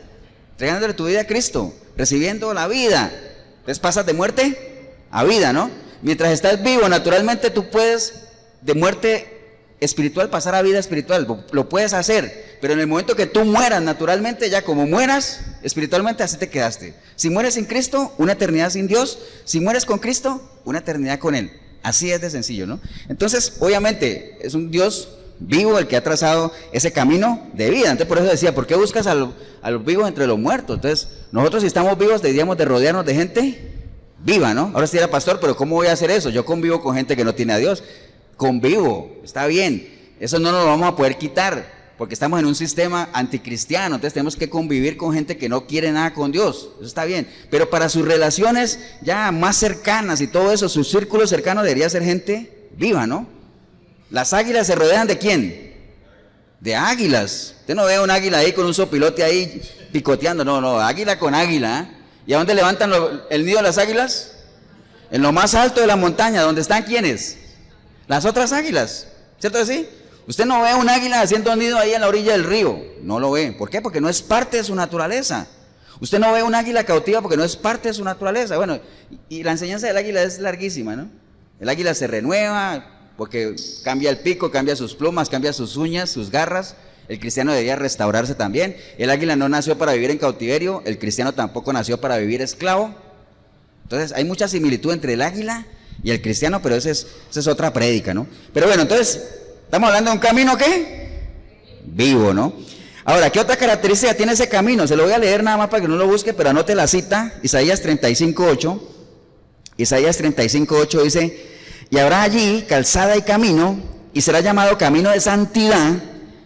entregándole tu vida a Cristo, recibiendo la vida. Entonces pasas de muerte a vida, ¿no? Mientras estás vivo, naturalmente tú puedes de muerte espiritual pasar a vida espiritual, lo puedes hacer, pero en el momento que tú mueras naturalmente, ya como mueras espiritualmente, así te quedaste. Si mueres sin Cristo, una eternidad sin Dios. Si mueres con Cristo, una eternidad con Él. Así es de sencillo, ¿no? Entonces, obviamente, es un Dios vivo el que ha trazado ese camino de vida. Entonces, por eso decía, ¿por qué buscas a los vivos entre los muertos? Entonces, nosotros si estamos vivos, deberíamos de rodearnos de gente viva, ¿no? Ahora sí era pastor, pero ¿cómo voy a hacer eso? Yo convivo con gente que no tiene a Dios. Convivo, está bien, eso no nos lo vamos a poder quitar, porque estamos en un sistema anticristiano, entonces tenemos que convivir con gente que no quiere nada con Dios, eso está bien, pero para sus relaciones ya más cercanas y todo eso, su círculo cercano debería ser gente viva, ¿no? Las águilas se rodean ¿de quién? De águilas. Usted no ve un águila ahí con un sopilote ahí picoteando, no, águila con águila, ¿eh? ¿Y a dónde levantan el nido de las águilas? En lo más alto de la montaña, ¿dónde están quiénes? Las otras águilas, ¿cierto que sí? Usted no ve un águila haciendo nido ahí en la orilla del río, no lo ve. ¿Por qué? Porque no es parte de su naturaleza. Usted no ve un águila cautiva porque no es parte de su naturaleza. Bueno, y la enseñanza del águila es larguísima, ¿no? El águila se renueva porque cambia el pico, cambia sus plumas, cambia sus uñas, sus garras. El cristiano debería restaurarse también. El águila no nació para vivir en cautiverio, el cristiano tampoco nació para vivir esclavo. Entonces hay mucha similitud entre el águila y el cristiano, pero esa es otra prédica, ¿no? Pero bueno, entonces, estamos hablando de un camino, ¿qué? Vivo, ¿no? Ahora, ¿qué otra característica tiene ese camino? Se lo voy a leer nada más para que no lo busque, pero anote la cita, Isaías 35:8. Isaías 35:8 dice, y habrá allí calzada y camino, y será llamado camino de santidad,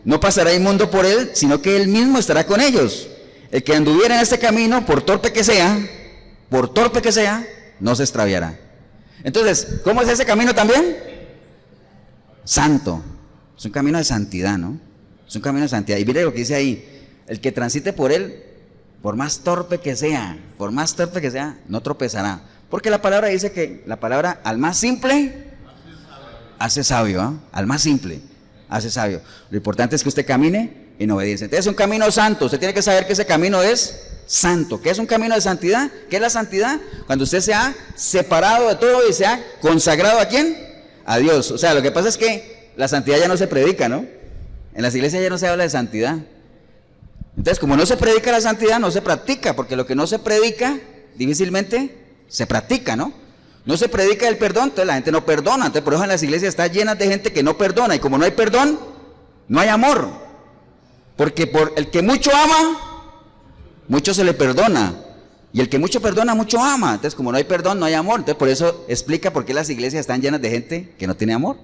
no pasará inmundo por él, sino que él mismo estará con ellos. El que anduviera en este camino, por torpe que sea, no se extraviará. Entonces, ¿cómo es ese camino también? Santo. Es un camino de santidad, ¿no? Es un camino de santidad. Y mire lo que dice ahí, el que transite por él, por más torpe que sea, no tropezará. Porque la palabra dice que la palabra al más simple hace sabio, ¿eh? Al más simple hace sabio. Lo importante es que usted camine en obediencia. Entonces es un camino santo. Usted tiene que saber que ese camino es santo. ¿Qué es un camino de santidad? ¿Qué es la santidad? Cuando usted se ha separado de todo y se ha consagrado ¿a quién? A Dios. O sea, lo que pasa es que la santidad ya no se predica, ¿no? En las iglesias ya no se habla de santidad. Entonces, como no se predica la santidad, no se practica, porque lo que no se predica, difícilmente se practica, ¿no? No se predica el perdón, entonces la gente no perdona. Entonces, por eso en las iglesias está llenas de gente que no perdona, y como no hay perdón, no hay amor. Porque por el que mucho ama, mucho se le perdona, y el que mucho perdona, mucho ama. Entonces, como no hay perdón, no hay amor. Entonces, por eso explica por qué las iglesias están llenas de gente que no tiene amor.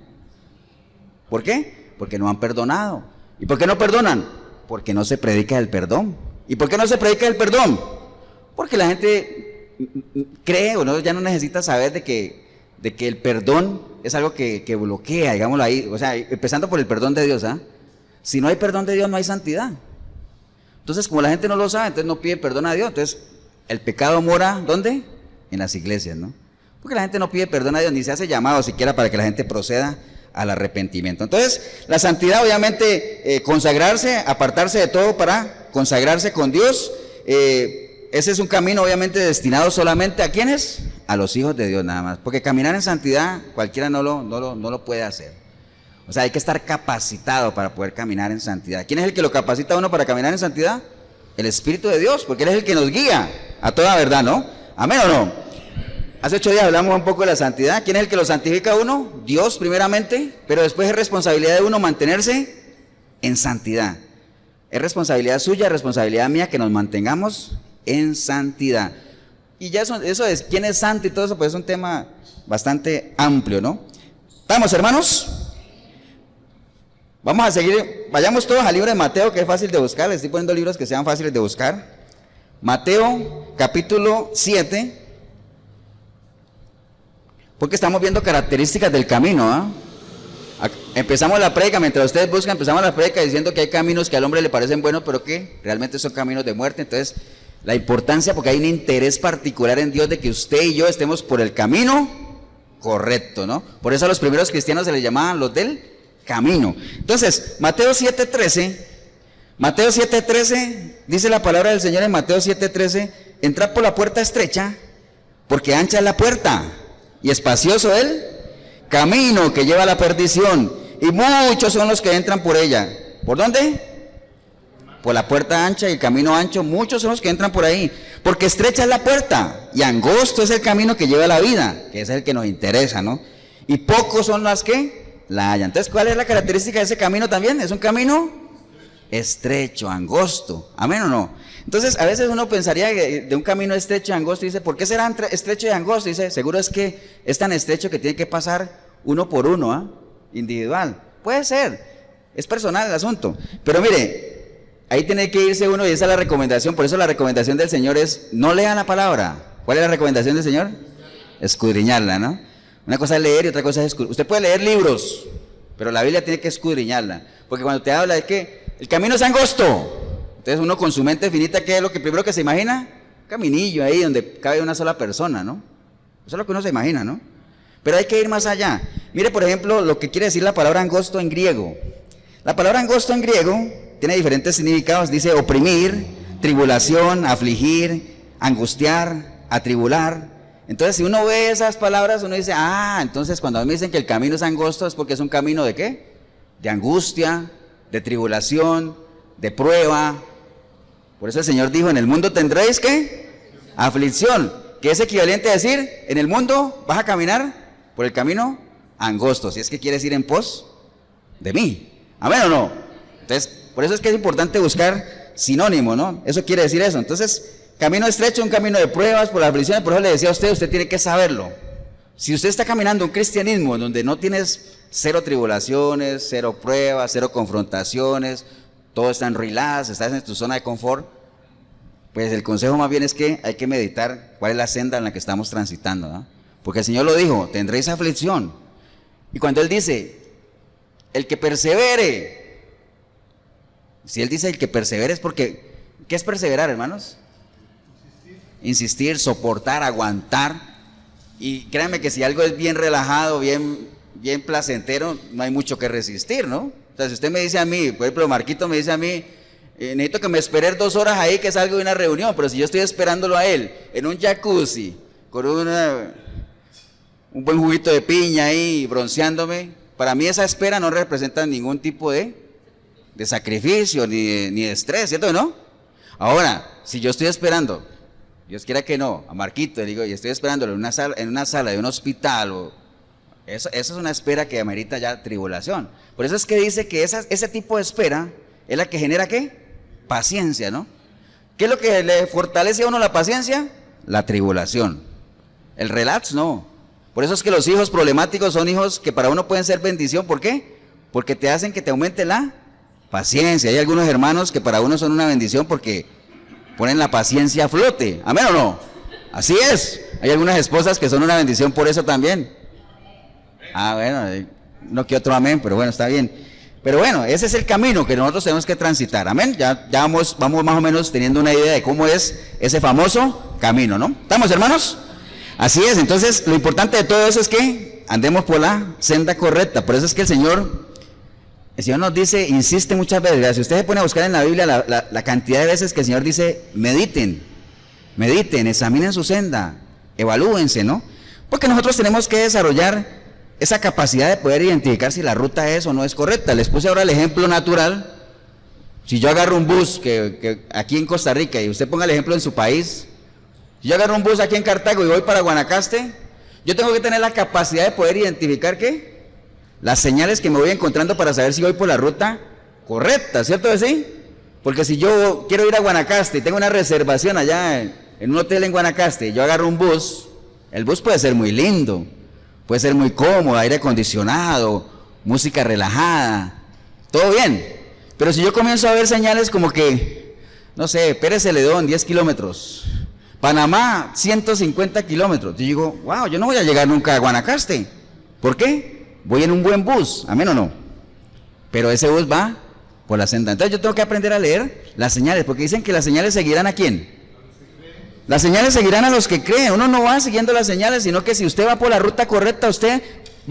¿Por qué? Porque no han perdonado. ¿Y por qué no perdonan? Porque no se predica el perdón. ¿Y por qué no se predica el perdón? Porque la gente cree o no, ya no necesita saber de que el perdón es algo que bloquea, digámoslo ahí. O sea, empezando por el perdón de Dios, ¿ah? Si no hay perdón de Dios, no hay santidad. Entonces, como la gente no lo sabe, entonces no pide perdón a Dios. Entonces, el pecado mora, ¿dónde? En las iglesias, ¿no? Porque la gente no pide perdón a Dios, ni se hace llamado siquiera para que la gente proceda al arrepentimiento. Entonces, la santidad, obviamente, consagrarse, apartarse de todo para consagrarse con Dios. Ese es un camino, obviamente, destinado solamente ¿a quiénes? A los hijos de Dios nada más. Porque caminar en santidad, cualquiera no lo puede hacer. O sea, hay que estar capacitado para poder caminar en santidad. ¿Quién es el que lo capacita a uno para caminar en santidad? El Espíritu de Dios, porque Él es el que nos guía a toda verdad, ¿no? ¿Amén o no? Hace 8 días hablamos un poco de la santidad. ¿Quién es el que lo santifica a uno? Dios primeramente, pero después es responsabilidad de uno mantenerse en santidad. Es responsabilidad suya, es responsabilidad mía que nos mantengamos en santidad. Y ya eso es quién es santo y todo eso, pues es un tema bastante amplio, ¿no? ¿Estamos, hermanos? Vamos a seguir, vayamos todos al libro de Mateo, que es fácil de buscar. Les estoy poniendo libros que sean fáciles de buscar. Mateo, capítulo 7. Porque estamos viendo características del camino, ¿ah? Empezamos la prédica, mientras ustedes buscan, empezamos la prédica diciendo que hay caminos que al hombre le parecen buenos, pero que realmente son caminos de muerte. Entonces, la importancia, porque hay un interés particular en Dios de que usted y yo estemos por el camino correcto, ¿no? Por eso a los primeros cristianos se les llamaban los del camino. Entonces, Mateo 7:13, dice la palabra del Señor en Mateo 7:13, entrad por la puerta estrecha, porque ancha es la puerta, y espacioso el camino que lleva a la perdición, y muchos son los que entran por ella. ¿Por dónde? Por la puerta ancha y el camino ancho, muchos son los que entran por ahí, porque estrecha es la puerta, y angosto es el camino que lleva a la vida, que es el que nos interesa, ¿no? Y pocos son las que la hallan. Entonces, ¿cuál es la característica de ese camino también? Es un camino estrecho, angosto, ¿amén o no? Entonces, a veces uno pensaría que de un camino estrecho y angosto, dice, ¿por qué será estrecho y angosto? Dice, seguro es que es tan estrecho que tiene que pasar uno por uno, ¿ah? Individual. Puede ser, es personal el asunto. Pero mire, ahí tiene que irse uno y esa es la recomendación. Por eso la recomendación del Señor es, no lean la palabra. ¿Cuál es la recomendación del Señor? Escudriñarla, ¿no? Una cosa es leer y otra cosa es escudriñar. Usted puede leer libros, pero la Biblia tiene que escudriñarla. Porque cuando te habla de que el camino es angosto, entonces uno con su mente finita, ¿qué es lo que primero que se imagina? Un caminillo ahí donde cabe una sola persona, ¿no? Eso es lo que uno se imagina, ¿no? Pero hay que ir más allá. Mire, por ejemplo, lo que quiere decir la palabra angosto en griego. La palabra angosto en griego tiene diferentes significados. Dice oprimir, tribulación, afligir, angustiar, atribular. Entonces, si uno ve esas palabras, uno dice, entonces cuando a mí me dicen que el camino es angosto, es porque es un camino ¿de qué? De angustia, de tribulación, de prueba. Por eso el Señor dijo, en el mundo tendréis ¿qué? Aflicción, que es equivalente a decir, en el mundo vas a caminar por el camino angosto, si es que quieres ir en pos de mí. ¿Amén o no? Entonces, por eso es que es importante buscar sinónimo, ¿no? Eso quiere decir eso. Entonces, camino estrecho, un camino de pruebas, por las aflicciones, por eso le decía a usted, usted tiene que saberlo. Si usted está caminando un cristianismo donde no tienes cero tribulaciones, cero pruebas, cero confrontaciones, todo está en relax, estás en tu zona de confort, pues el consejo más bien es que hay que meditar cuál es la senda en la que estamos transitando, ¿no? Porque el Señor lo dijo, tendréis aflicción. Y cuando Él dice, el que persevere, si Él dice el que persevere es porque, ¿qué es perseverar, hermanos? Insistir, soportar, aguantar. Y créanme que si algo es bien relajado, bien placentero, no hay mucho que resistir, ¿no? O sea, si usted me dice a mí, por ejemplo, Marquito me dice a mí, necesito que me espere 2 horas ahí que salgo de una reunión, pero si yo estoy esperándolo a él en un jacuzzi, con un buen juguito de piña ahí, bronceándome, para mí esa espera no representa ningún tipo de sacrificio ni de estrés, ¿cierto o no? Ahora, si yo estoy esperando, Dios quiera que no, a Marquito, le digo, y estoy esperándolo en una sala de un hospital, eso es una espera que amerita ya tribulación. Por eso es que dice que ese tipo de espera es la que genera ¿qué? Paciencia, ¿no? ¿Qué es lo que le fortalece a uno la paciencia? La tribulación. El relax no. Por eso es que los hijos problemáticos son hijos que para uno pueden ser bendición. ¿Por qué? Porque te hacen que te aumente la paciencia. Hay algunos hermanos que para uno son una bendición porque ponen la paciencia a flote. ¿Amén o no? Así es. Hay algunas esposas que son una bendición por eso también. Bueno, no que otro amén, pero bueno, está bien. Pero bueno, ese es el camino que nosotros tenemos que transitar. Amén. Ya vamos más o menos teniendo una idea de cómo es ese famoso camino, ¿no? ¿Estamos, hermanos? Así es. Entonces, lo importante de todo eso es que andemos por la senda correcta. Por eso es que el Señor nos dice, insiste muchas veces. Si usted se pone a buscar en la Biblia la cantidad de veces que el Señor dice, mediten, examinen su senda, evalúense, ¿no? Porque nosotros tenemos que desarrollar esa capacidad de poder identificar si la ruta es o no es correcta. Les puse ahora el ejemplo natural. Si yo agarro un bus que aquí en Costa Rica, y usted ponga el ejemplo en su país, si yo agarro un bus aquí en Cartago y voy para Guanacaste, yo tengo que tener la capacidad de poder identificar ¿qué? Las señales que me voy encontrando para saber si voy por la ruta correcta, ¿cierto que sí? Porque si yo quiero ir a Guanacaste y tengo una reservación allá en un hotel en Guanacaste, y yo agarro un bus, el bus puede ser muy lindo, puede ser muy cómodo, aire acondicionado, música relajada, todo bien. Pero si yo comienzo a ver señales como que, no sé, Pérez Celedón, 10 kilómetros, Panamá, 150 kilómetros, yo digo, wow, yo no voy a llegar nunca a Guanacaste. ¿Por qué? Voy en un buen bus, ¿amén o no? Pero ese bus va por la senda. Entonces yo tengo que aprender a leer las señales, porque dicen que las señales seguirán ¿a quién? Las señales seguirán a los que creen. Uno no va siguiendo las señales, sino que si usted va por la ruta correcta, usted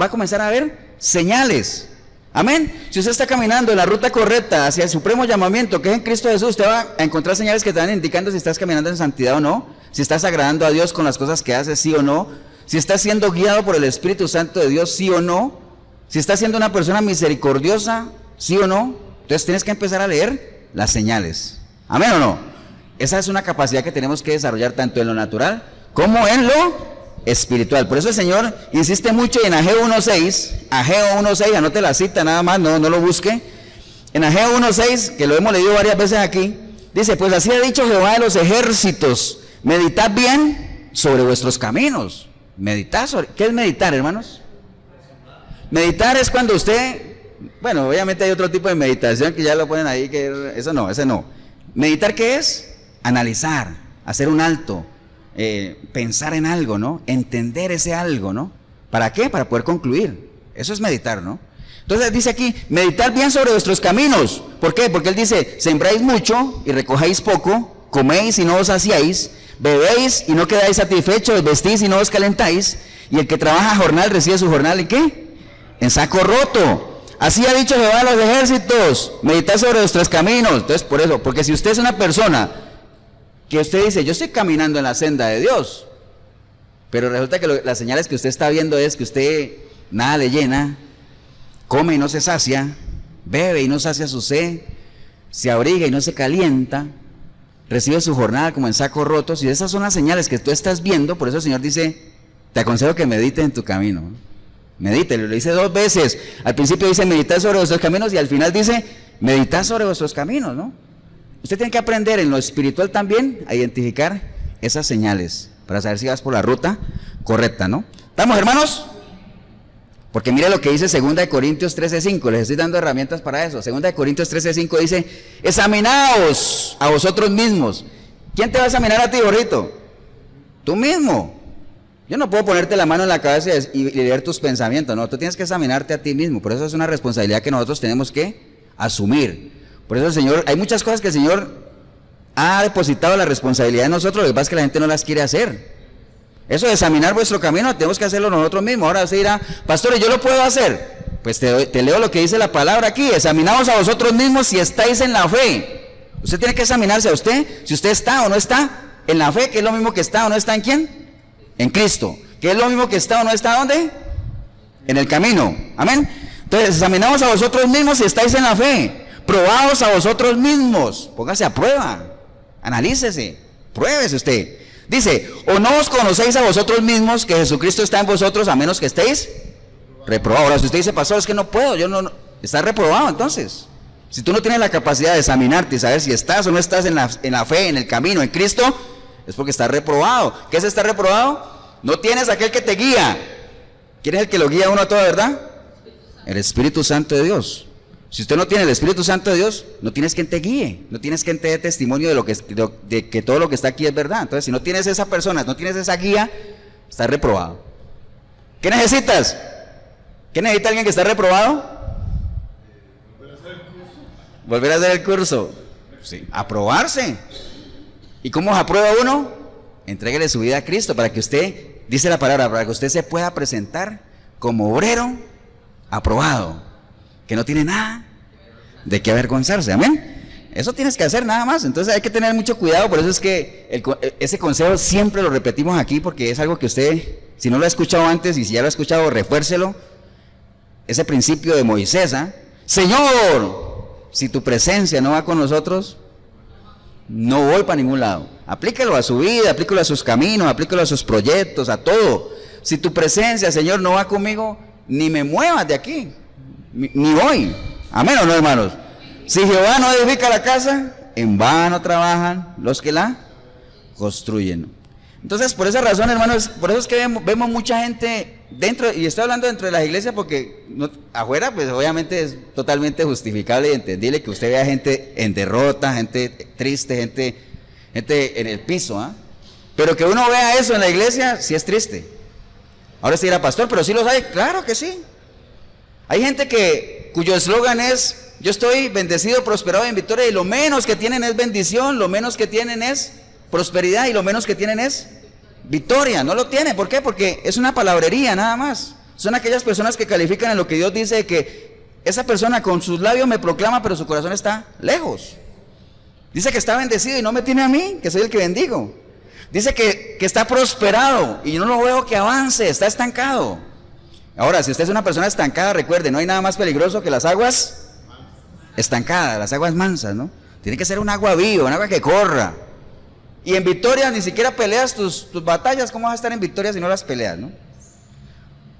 va a comenzar a ver señales. Amén. Si usted está caminando en la ruta correcta hacia el supremo llamamiento que es en Cristo Jesús, usted va a encontrar señales que te van indicando si estás caminando en santidad o no, si estás agradando a Dios con las cosas que haces, sí o no, si estás siendo guiado por el Espíritu Santo de Dios, sí o no, si estás siendo una persona misericordiosa, sí o no. Entonces tienes que empezar a leer las señales. Amén o no. Esa es una capacidad que tenemos que desarrollar tanto en lo natural como en lo espiritual. Por eso el Señor insiste mucho en Ageo 1.6, anote la cita nada más, no lo busque. En Ageo 1.6, que lo hemos leído varias veces aquí, dice, pues así ha dicho Jehová de los ejércitos, meditad bien sobre vuestros caminos. Meditar sobre, ¿qué es meditar, hermanos? Meditar es cuando usted, bueno, obviamente hay otro tipo de meditación que ya lo ponen ahí, que ese no. Meditar, ¿qué es? Analizar, hacer un alto, pensar en algo, ¿no? Entender ese algo, ¿no? ¿Para qué? Para poder concluir. Eso es meditar, ¿no? Entonces dice aquí, meditar bien sobre vuestros caminos. ¿Por qué? Porque él dice, sembráis mucho y recogéis poco, coméis y no os saciáis, bebéis y no quedáis satisfechos, vestís y no os calentáis, y el que trabaja jornal recibe su jornal ¿en qué? En saco roto. Así ha dicho Jehová a los ejércitos, meditad sobre vuestros caminos. Entonces por eso, porque si usted es una persona que usted dice, yo estoy caminando en la senda de Dios, pero resulta que las señales que usted está viendo es que usted nada le llena, come y no se sacia, bebe y no sacia su sed, se abriga y no se calienta, recibe su jornada como en sacos rotos, y esas son las señales que tú estás viendo. Por eso el Señor dice, te aconsejo que medites en tu camino. Medítelo, lo dice 2 veces. Al principio dice, meditad sobre vuestros caminos, y al final dice, meditad sobre vuestros caminos, ¿no? Usted tiene que aprender en lo espiritual también a identificar esas señales, para saber si vas por la ruta correcta, ¿no? ¿Estamos, hermanos? Porque mire lo que dice 2 Corintios 13:5, les estoy dando herramientas para eso. 2 Corintios 13:5 dice, examinaos a vosotros mismos. ¿Quién te va a examinar a ti, gorrito? Tú mismo. Yo no puedo ponerte la mano en la cabeza y leer tus pensamientos, no, tú tienes que examinarte a ti mismo. Por eso es una responsabilidad que nosotros tenemos que asumir. Por eso el Señor, hay muchas cosas que el Señor ha depositado la responsabilidad en nosotros, lo que pasa es que la gente no las quiere hacer. Eso de examinar vuestro camino, tenemos que hacerlo nosotros mismos. Ahora se dirá, pastores, ¿yo lo puedo hacer? Pues te leo lo que dice la palabra aquí, examinaos a vosotros mismos si estáis en la fe. Usted tiene que examinarse a usted, si usted está o no está en la fe, que es lo mismo que está o no está en ¿quién? En Cristo. Que es lo mismo que está o no está ¿dónde? En el camino. Amén. Entonces, examinaos a vosotros mismos si estáis en la fe. Probaos a vosotros mismos. Póngase a prueba. Analícese. Pruébese usted. Dice, o no os conocéis a vosotros mismos que Jesucristo está en vosotros a menos que estéis reprobados. Ahora, si usted dice, pastor, es que no puedo, yo no. Está reprobado entonces. Si tú no tienes la capacidad de examinarte y saber si estás o no estás en la fe, en el camino, en Cristo, es porque estás reprobado. ¿Qué es estar reprobado? No tienes aquel que te guía. ¿Quién es el que lo guía a uno a toda verdad? El Espíritu Santo de Dios. Si usted no tiene el Espíritu Santo de Dios, no tienes quien te guíe, no tienes quien te dé testimonio de que todo lo que está aquí es verdad. Entonces, si no tienes esa persona, no tienes esa guía, estás reprobado. ¿Qué necesitas? ¿Qué necesita alguien que está reprobado? Volver a hacer el curso. Sí, aprobarse. ¿Y cómo se aprueba uno? Entréguele su vida a Cristo para que usted, dice la palabra, para que usted se pueda presentar como obrero aprobado, que no tiene nada de qué avergonzarse. Amén. Eso tienes que hacer nada más. Entonces hay que tener mucho cuidado. Por eso es que ese consejo siempre lo repetimos aquí, porque es algo que usted, si no lo ha escuchado antes y si ya lo ha escuchado, refuércelo. Ese principio de Moisés, ¿ah? Señor, si tu presencia no va con nosotros, no voy para ningún lado. Aplíquelo a su vida, aplíquelo a sus caminos, aplíquelo a sus proyectos, a todo. Si tu presencia, Señor, no va conmigo, ni me muevas de aquí, ni voy. Amén, ¿o no, hermanos? Si Jehová no edifica la casa, en vano trabajan los que la construyen. Entonces, por esa razón, hermanos, por eso es que vemos mucha gente dentro, y estoy hablando dentro de las iglesias porque afuera, pues obviamente es totalmente justificable y entendible que usted vea gente en derrota, gente triste, gente en el piso, ¿ah? Pero que uno vea eso en la iglesia, sí es triste. Ahora se dirá, pastor, pero sí los hay. Claro que sí. Hay gente cuyo eslogan es, yo estoy bendecido, prosperado y en victoria, y lo menos que tienen es bendición, lo menos que tienen es prosperidad y lo menos que tienen es victoria. No lo tienen. ¿Por qué? Porque es una palabrería nada más. Son aquellas personas que califican en lo que Dios dice, que esa persona con sus labios me proclama, pero su corazón está lejos. Dice que está bendecido y no me tiene a mí, que soy el que bendigo. Dice que está prosperado y yo no lo veo que avance, está estancado. Ahora, si usted es una persona estancada, recuerde, no hay nada más peligroso que las aguas estancadas, las aguas mansas, ¿no? Tiene que ser un agua viva, un agua que corra. Y en victoria ni siquiera peleas tus batallas. ¿Cómo vas a estar en victoria si no las peleas, no?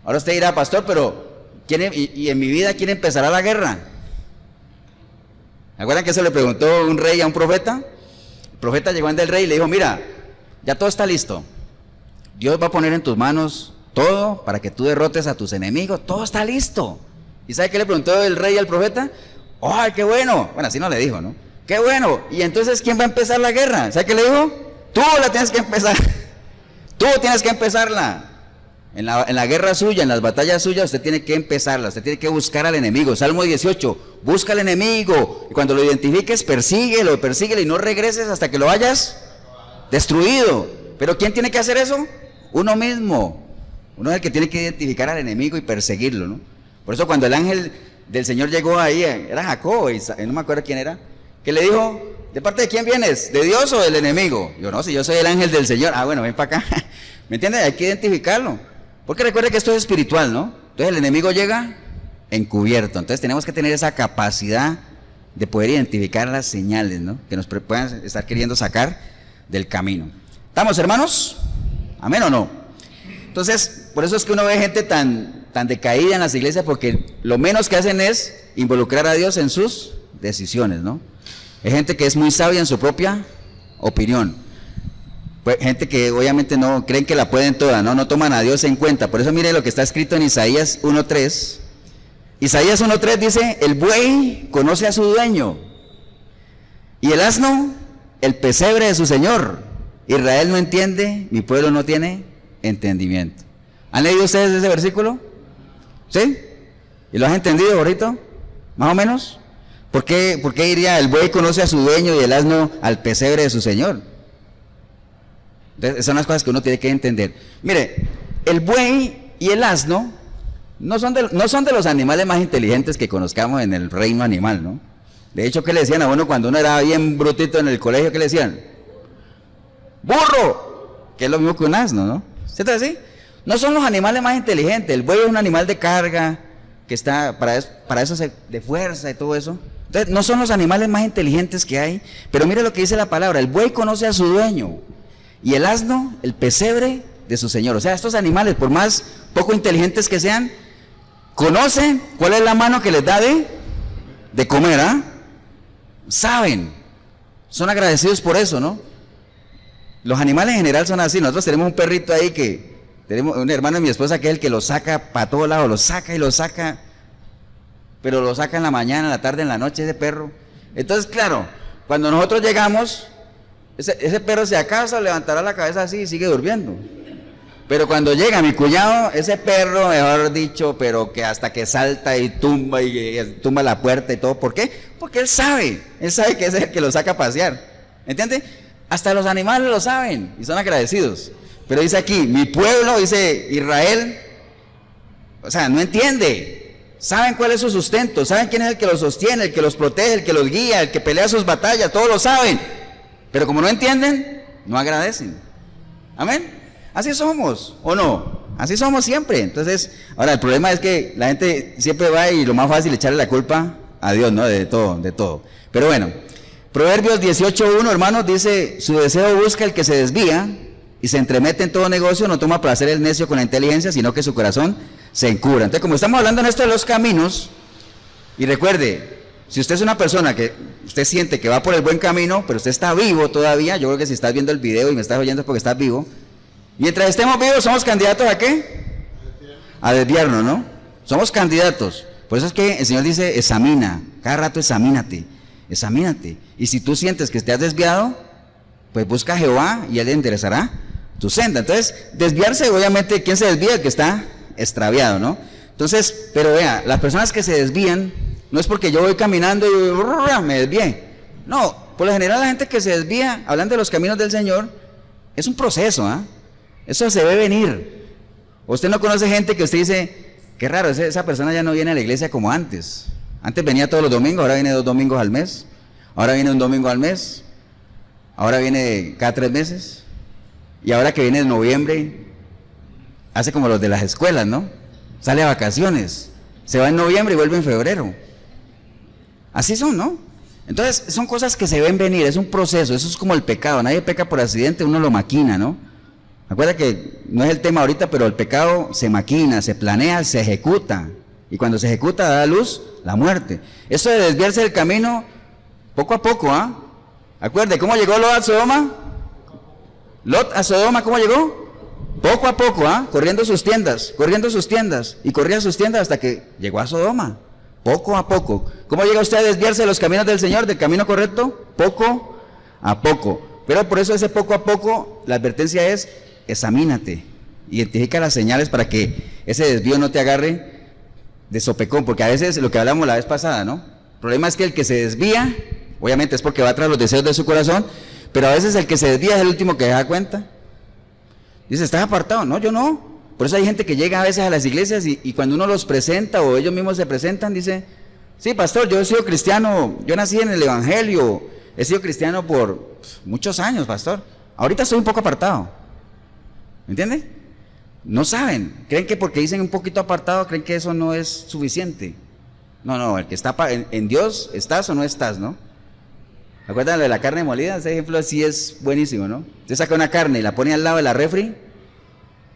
Ahora usted dirá, pastor, pero y en mi vida, ¿quién empezará la guerra? ¿Se acuerdan que eso le preguntó un rey a un profeta? El profeta llegó ante el rey y le dijo, mira, ya todo está listo. Dios va a poner en tus manos todo para que tú derrotes a tus enemigos. Todo está listo. ¿Y sabe qué le preguntó el rey al profeta? ¡Ay, qué bueno! Bueno, así no le dijo, ¿no? ¡Qué bueno! Y entonces, ¿quién va a empezar la guerra? ¿Sabe qué le dijo? Tú la tienes que empezar. Tú tienes que empezarla. En la guerra suya, en las batallas suyas, usted tiene que empezarla. Usted tiene que buscar al enemigo. Salmo 18, busca al enemigo. Y cuando lo identifiques, persíguelo y no regreses hasta que lo hayas destruido. ¿Pero quién tiene que hacer eso? Uno mismo. Uno es el que tiene que identificar al enemigo y perseguirlo, ¿no? Por eso cuando el ángel del Señor llegó ahí, era Jacob, y no me acuerdo quién era, que le dijo, ¿de parte de quién vienes? ¿De Dios o del enemigo? Yo no, si yo soy el ángel del Señor. Ah, bueno, ven para acá. ¿Me entiendes? Hay que identificarlo. Porque recuerde que esto es espiritual, ¿no? Entonces el enemigo llega encubierto. Entonces tenemos que tener esa capacidad de poder identificar las señales, ¿no? Que nos puedan estar queriendo sacar del camino. ¿Estamos, hermanos? ¿Amén o no? Entonces, por eso es que uno ve gente tan decaída en las iglesias, porque lo menos que hacen es involucrar a Dios en sus decisiones, ¿no? Hay gente que es muy sabia en su propia opinión. Pues, gente que obviamente no creen que la pueden toda, no toman a Dios en cuenta. Por eso mire lo que está escrito en Isaías 1:3. Isaías 1:3 dice, el buey conoce a su dueño y el asno el pesebre de su señor. Israel no entiende, mi pueblo no tiene entendimiento. ¿Han leído ustedes ese versículo? ¿Sí? ¿Y lo han entendido ahorita? ¿Más o menos? ¿Por qué diría el buey conoce a su dueño y el asno al pesebre de su señor? Entonces, esas son las cosas que uno tiene que entender. Mire, el buey y el asno no son de los animales más inteligentes que conozcamos en el reino animal, ¿no? De hecho, ¿qué le decían a uno cuando uno era bien brutito en el colegio? ¿Qué le decían? ¡Burro! Que es lo mismo que un asno, ¿no? ¿Cierto así? No son los animales más inteligentes. El buey es un animal de carga, que está para eso de fuerza y todo eso. Entonces, no son los animales más inteligentes que hay. Pero mire lo que dice la palabra. El buey conoce a su dueño y el asno el pesebre de su señor. O sea, estos animales, por más poco inteligentes que sean, conocen cuál es la mano que les da de comer, ¿ah? Saben, son agradecidos por eso, ¿no? Los animales en general son así. Nosotros tenemos un perrito ahí que, tenemos un hermano de mi esposa que es el que lo saca para todos lados, lo saca y lo saca, pero lo saca en la mañana, en la tarde, en la noche ese perro. Entonces, claro, cuando nosotros llegamos, ese perro se acaso levantará la cabeza así y sigue durmiendo. Pero cuando llega mi cuñado, ese perro, mejor dicho, pero que hasta que salta y tumba la puerta y todo. ¿Por qué? Porque él sabe que ese es el que lo saca a pasear. ¿Entiende? Hasta los animales lo saben y son agradecidos. Pero dice aquí, mi pueblo, dice Israel, o sea, no entiende. Saben cuál es su sustento, saben quién es el que los sostiene, el que los protege, el que los guía, el que pelea sus batallas, todos lo saben. Pero como no entienden, no agradecen. Amén. Así somos, ¿o no? Así somos siempre. Entonces, ahora el problema es que la gente siempre va y lo más fácil es echarle la culpa a Dios, ¿no? De todo. Pero bueno, Proverbios 18:1, hermanos, dice, su deseo busca el que se desvía y se entremete en todo negocio, no toma placer el necio con la inteligencia, sino que su corazón se encubra. Entonces, como estamos hablando en esto de los caminos, y recuerde, si usted es una persona que usted siente que va por el buen camino, pero usted está vivo todavía, yo creo que si estás viendo el video y me estás oyendo es porque estás vivo. Mientras estemos vivos, ¿somos candidatos a qué? A desviarnos, ¿no? Somos candidatos. Por eso es que el Señor dice, examina, cada rato examínate. Y si tú sientes que te has desviado, pues busca a Jehová y Él enderezará tu senda. Entonces, desviarse, obviamente, ¿quién se desvía? El que está extraviado, ¿no? Entonces, pero vea, las personas que se desvían, no es porque yo voy caminando y me desvié. No, Por lo general la gente que se desvía, hablando de los caminos del Señor, es un proceso, ¿ah? Eso se ve venir. Usted no conoce gente que usted dice, qué raro, esa persona ya no viene a la iglesia como antes. Antes venía todos los domingos, ahora viene 2 domingos al mes. Ahora viene 1 domingo al mes. Ahora viene cada 3 meses. Y ahora que viene en noviembre, hace como los de las escuelas, ¿no? Sale a vacaciones. Se va en noviembre y vuelve en febrero. Así son, ¿no? Entonces, son cosas que se ven venir, es un proceso, eso es como el pecado. Nadie peca por accidente, uno lo maquina, ¿no? Acuerda que no es el tema ahorita, pero el pecado se maquina, se planea, se ejecuta. Y cuando se ejecuta da a luz la muerte. Eso de desviarse del camino, poco a poco, ¿ah? Acuerde, ¿cómo llegó Lot a Sodoma? Lot a Sodoma, ¿cómo llegó? Poco a poco, ¿ah? Corriendo sus tiendas, y corría sus tiendas hasta que llegó a Sodoma. Poco a poco. ¿Cómo llega usted a desviarse de los caminos del Señor, del camino correcto? Poco a poco. Pero por eso ese poco a poco, la advertencia es, examínate, identifica las señales para que ese desvío no te agarre de sopecón, porque a veces lo que hablamos la vez pasada, ¿no? El problema es que el que se desvía, obviamente es porque va tras los deseos de su corazón, pero a veces el que se desvía es el último que se da cuenta. Dice, ¿estás apartado? No, yo no. Por eso hay gente que llega a veces a las iglesias y cuando uno los presenta o ellos mismos se presentan, dice, sí, pastor, yo he sido cristiano, yo nací en el evangelio, he sido cristiano por muchos años, pastor. Ahorita estoy un poco apartado. ¿Me entiende? No saben, creen que porque dicen un poquito apartado, creen que eso no es suficiente. No, el que está en Dios, ¿estás o no estás, no? ¿Acuerdan de la carne molida? Ese ejemplo así es buenísimo, ¿no? Usted saca una carne y la pone al lado de la refri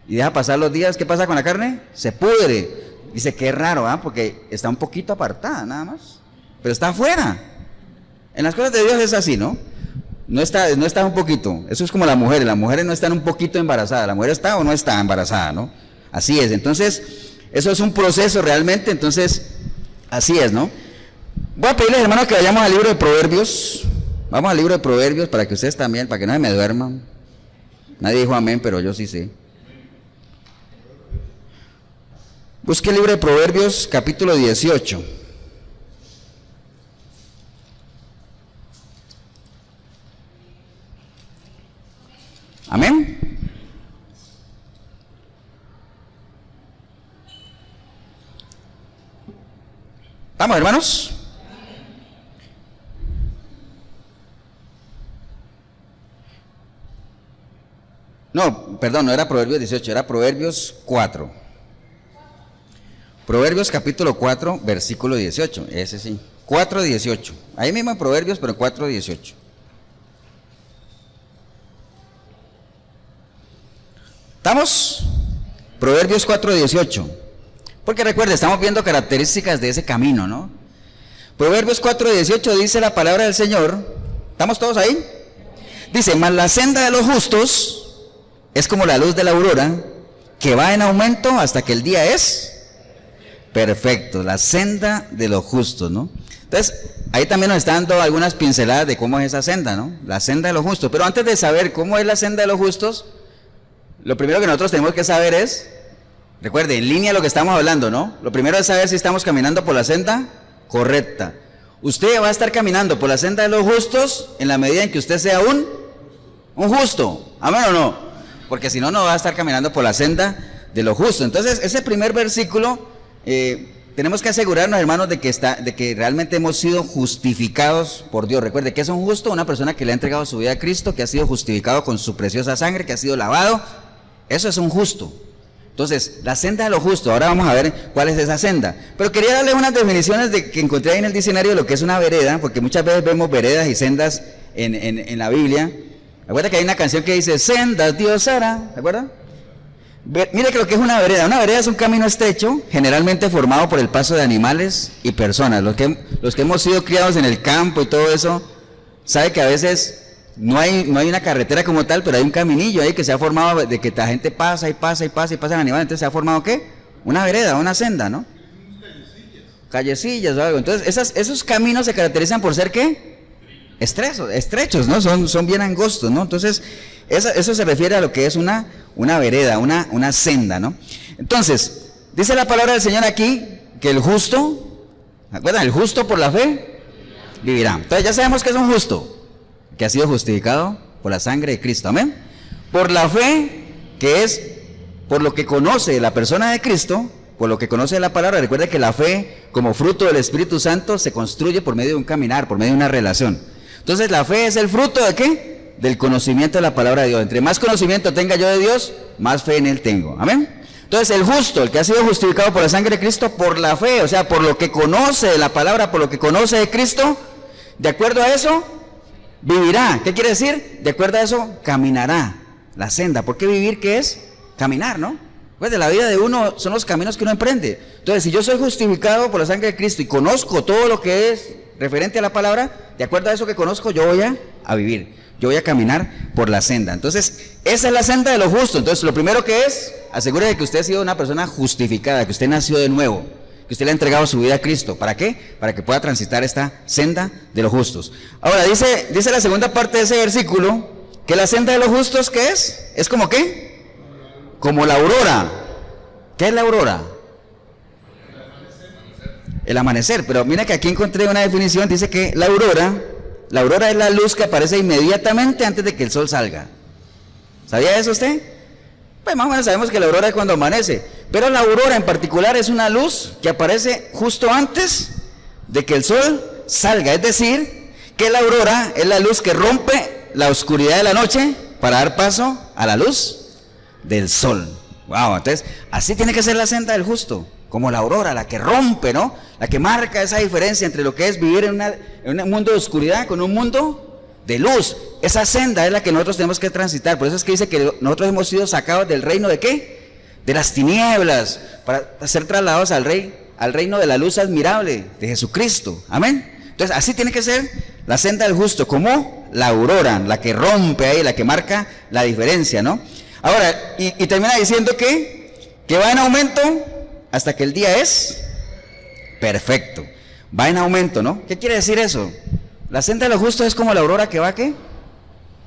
y deja pasar los días, ¿qué pasa con la carne? Se pudre. Dice, qué raro, ¿ah? Porque está un poquito apartada, nada más. Pero está afuera. En las cosas de Dios es así, ¿no? No está un poquito. Eso es como las mujeres no están un poquito embarazadas. La mujer está o no está embarazada, ¿no? Así es. Entonces, eso es un proceso realmente, entonces, así es, ¿no? Voy a pedirles, hermanos, que vayamos al libro de Proverbios. Vamos al libro de Proverbios para que ustedes también, para que no se me duerman. Nadie dijo amén, pero yo sí sé. Busque el libro de Proverbios, capítulo 18. Amén. ¿Estamos, hermanos? No, perdón, no era Proverbios 18, era Proverbios 4. Proverbios capítulo 4, versículo 18, ese sí, 4:18. Ahí mismo en Proverbios, pero 4:18. ¿Estamos? Proverbios 4:18. Porque recuerde, estamos viendo características de ese camino, ¿no? Proverbios 4:18 dice la palabra del Señor. ¿Estamos todos ahí? Dice, mas la senda de los justos es como la luz de la aurora, que va en aumento hasta que el día es perfecto. La senda de los justos, ¿no? Entonces, ahí también nos está dando algunas pinceladas de cómo es esa senda, ¿no? La senda de los justos. Pero antes de saber cómo es la senda de los justos, lo primero que nosotros tenemos que saber es, recuerde, en línea lo que estamos hablando, ¿no? Lo primero es saber si estamos caminando por la senda correcta. Usted va a estar caminando por la senda de los justos en la medida en que usted sea un justo. ¿Amén o no? Porque si no, no va a estar caminando por la senda de los justos. Entonces, ese primer versículo, tenemos que asegurarnos, hermanos, de que realmente hemos sido justificados por Dios. Recuerde, ¿qué es un justo? Una persona que le ha entregado su vida a Cristo, que ha sido justificado con su preciosa sangre, que ha sido lavado. Eso es un justo. Entonces, la senda de lo justo, ahora vamos a ver cuál es esa senda. Pero quería darle unas definiciones que encontré ahí en el diccionario de lo que es una vereda, porque muchas veces vemos veredas y sendas en la Biblia. Recuerda que hay una canción que dice, sendas Dios hará, ¿se acuerdan? Mire que lo que es una vereda es un camino estrecho, generalmente formado por el paso de animales y personas. Los que hemos sido criados en el campo y todo eso, sabe que a veces no hay una carretera como tal, pero hay un caminillo ahí que se ha formado de que la gente pasa y pasa y pasa y pasa en animales. Entonces se ha formado ¿qué? Una vereda, una senda, ¿no? Callecillas o algo. Entonces esos caminos se caracterizan por ser ¿qué? Estrechos, ¿no? Son bien angostos, ¿no? Entonces eso se refiere a lo que es una vereda, una senda, ¿no? Entonces, dice la palabra del Señor aquí que el justo, ¿recuerdan? El justo por la fe vivirá. Entonces ya sabemos que es un justo. que ha sido justificado por la sangre de Cristo. Amén. Por la fe, que es por lo que conoce la persona de Cristo, por lo que conoce la palabra. Recuerda que la fe, como fruto del Espíritu Santo, se construye por medio de un caminar, por medio de una relación. Entonces la fe es el fruto ¿de qué? Del conocimiento de la palabra de Dios. Entre más conocimiento tenga yo de Dios, más fe en Él tengo. Amén. Entonces el justo, el que ha sido justificado por la sangre de Cristo, por la fe, o sea, por lo que conoce de la palabra, por lo que conoce de Cristo, de acuerdo a eso, vivirá. ¿Qué quiere decir? De acuerdo a eso, caminará la senda. ¿Por qué vivir? ¿Qué es? Caminar, ¿no? Pues de la vida de uno son los caminos que uno emprende. Entonces, si yo soy justificado por la sangre de Cristo y conozco todo lo que es referente a la palabra, de acuerdo a eso que conozco, yo voy a vivir. Yo voy a caminar por la senda. Entonces, esa es la senda de lo justo. Entonces, lo primero que es, asegúrese de que usted ha sido una persona justificada, que usted nació de nuevo, que usted le ha entregado su vida a Cristo. ¿Para qué? Para que pueda transitar esta senda de los justos. Ahora, dice la segunda parte de ese versículo, que la senda de los justos, ¿qué es? ¿Es como qué? Como la aurora. ¿Qué es la aurora? El amanecer. Pero mira que aquí encontré una definición, dice que la aurora es la luz que aparece inmediatamente antes de que el sol salga. ¿Sabía eso usted? Pues más o menos sabemos que la aurora es cuando amanece, pero la aurora en particular es una luz que aparece justo antes de que el sol salga. Es decir, que la aurora es la luz que rompe la oscuridad de la noche para dar paso a la luz del sol. Wow, entonces así tiene que ser la senda del justo, como la aurora, la que rompe, ¿no? La que marca esa diferencia entre lo que es vivir en un mundo de oscuridad con un mundo de luz. Esa senda es la que nosotros tenemos que transitar. Por eso es que dice que nosotros hemos sido sacados del reino ¿de qué? De las tinieblas, para ser trasladados al reino de la luz admirable de Jesucristo. Amén. Entonces así tiene que ser la senda del justo, como la aurora, la que rompe ahí, la que marca la diferencia, ¿no? Ahora, y termina diciendo que va en aumento hasta que el día es perfecto. Va en aumento, ¿no? ¿Qué quiere decir eso? La senda de los justos es como la aurora que va, ¿qué?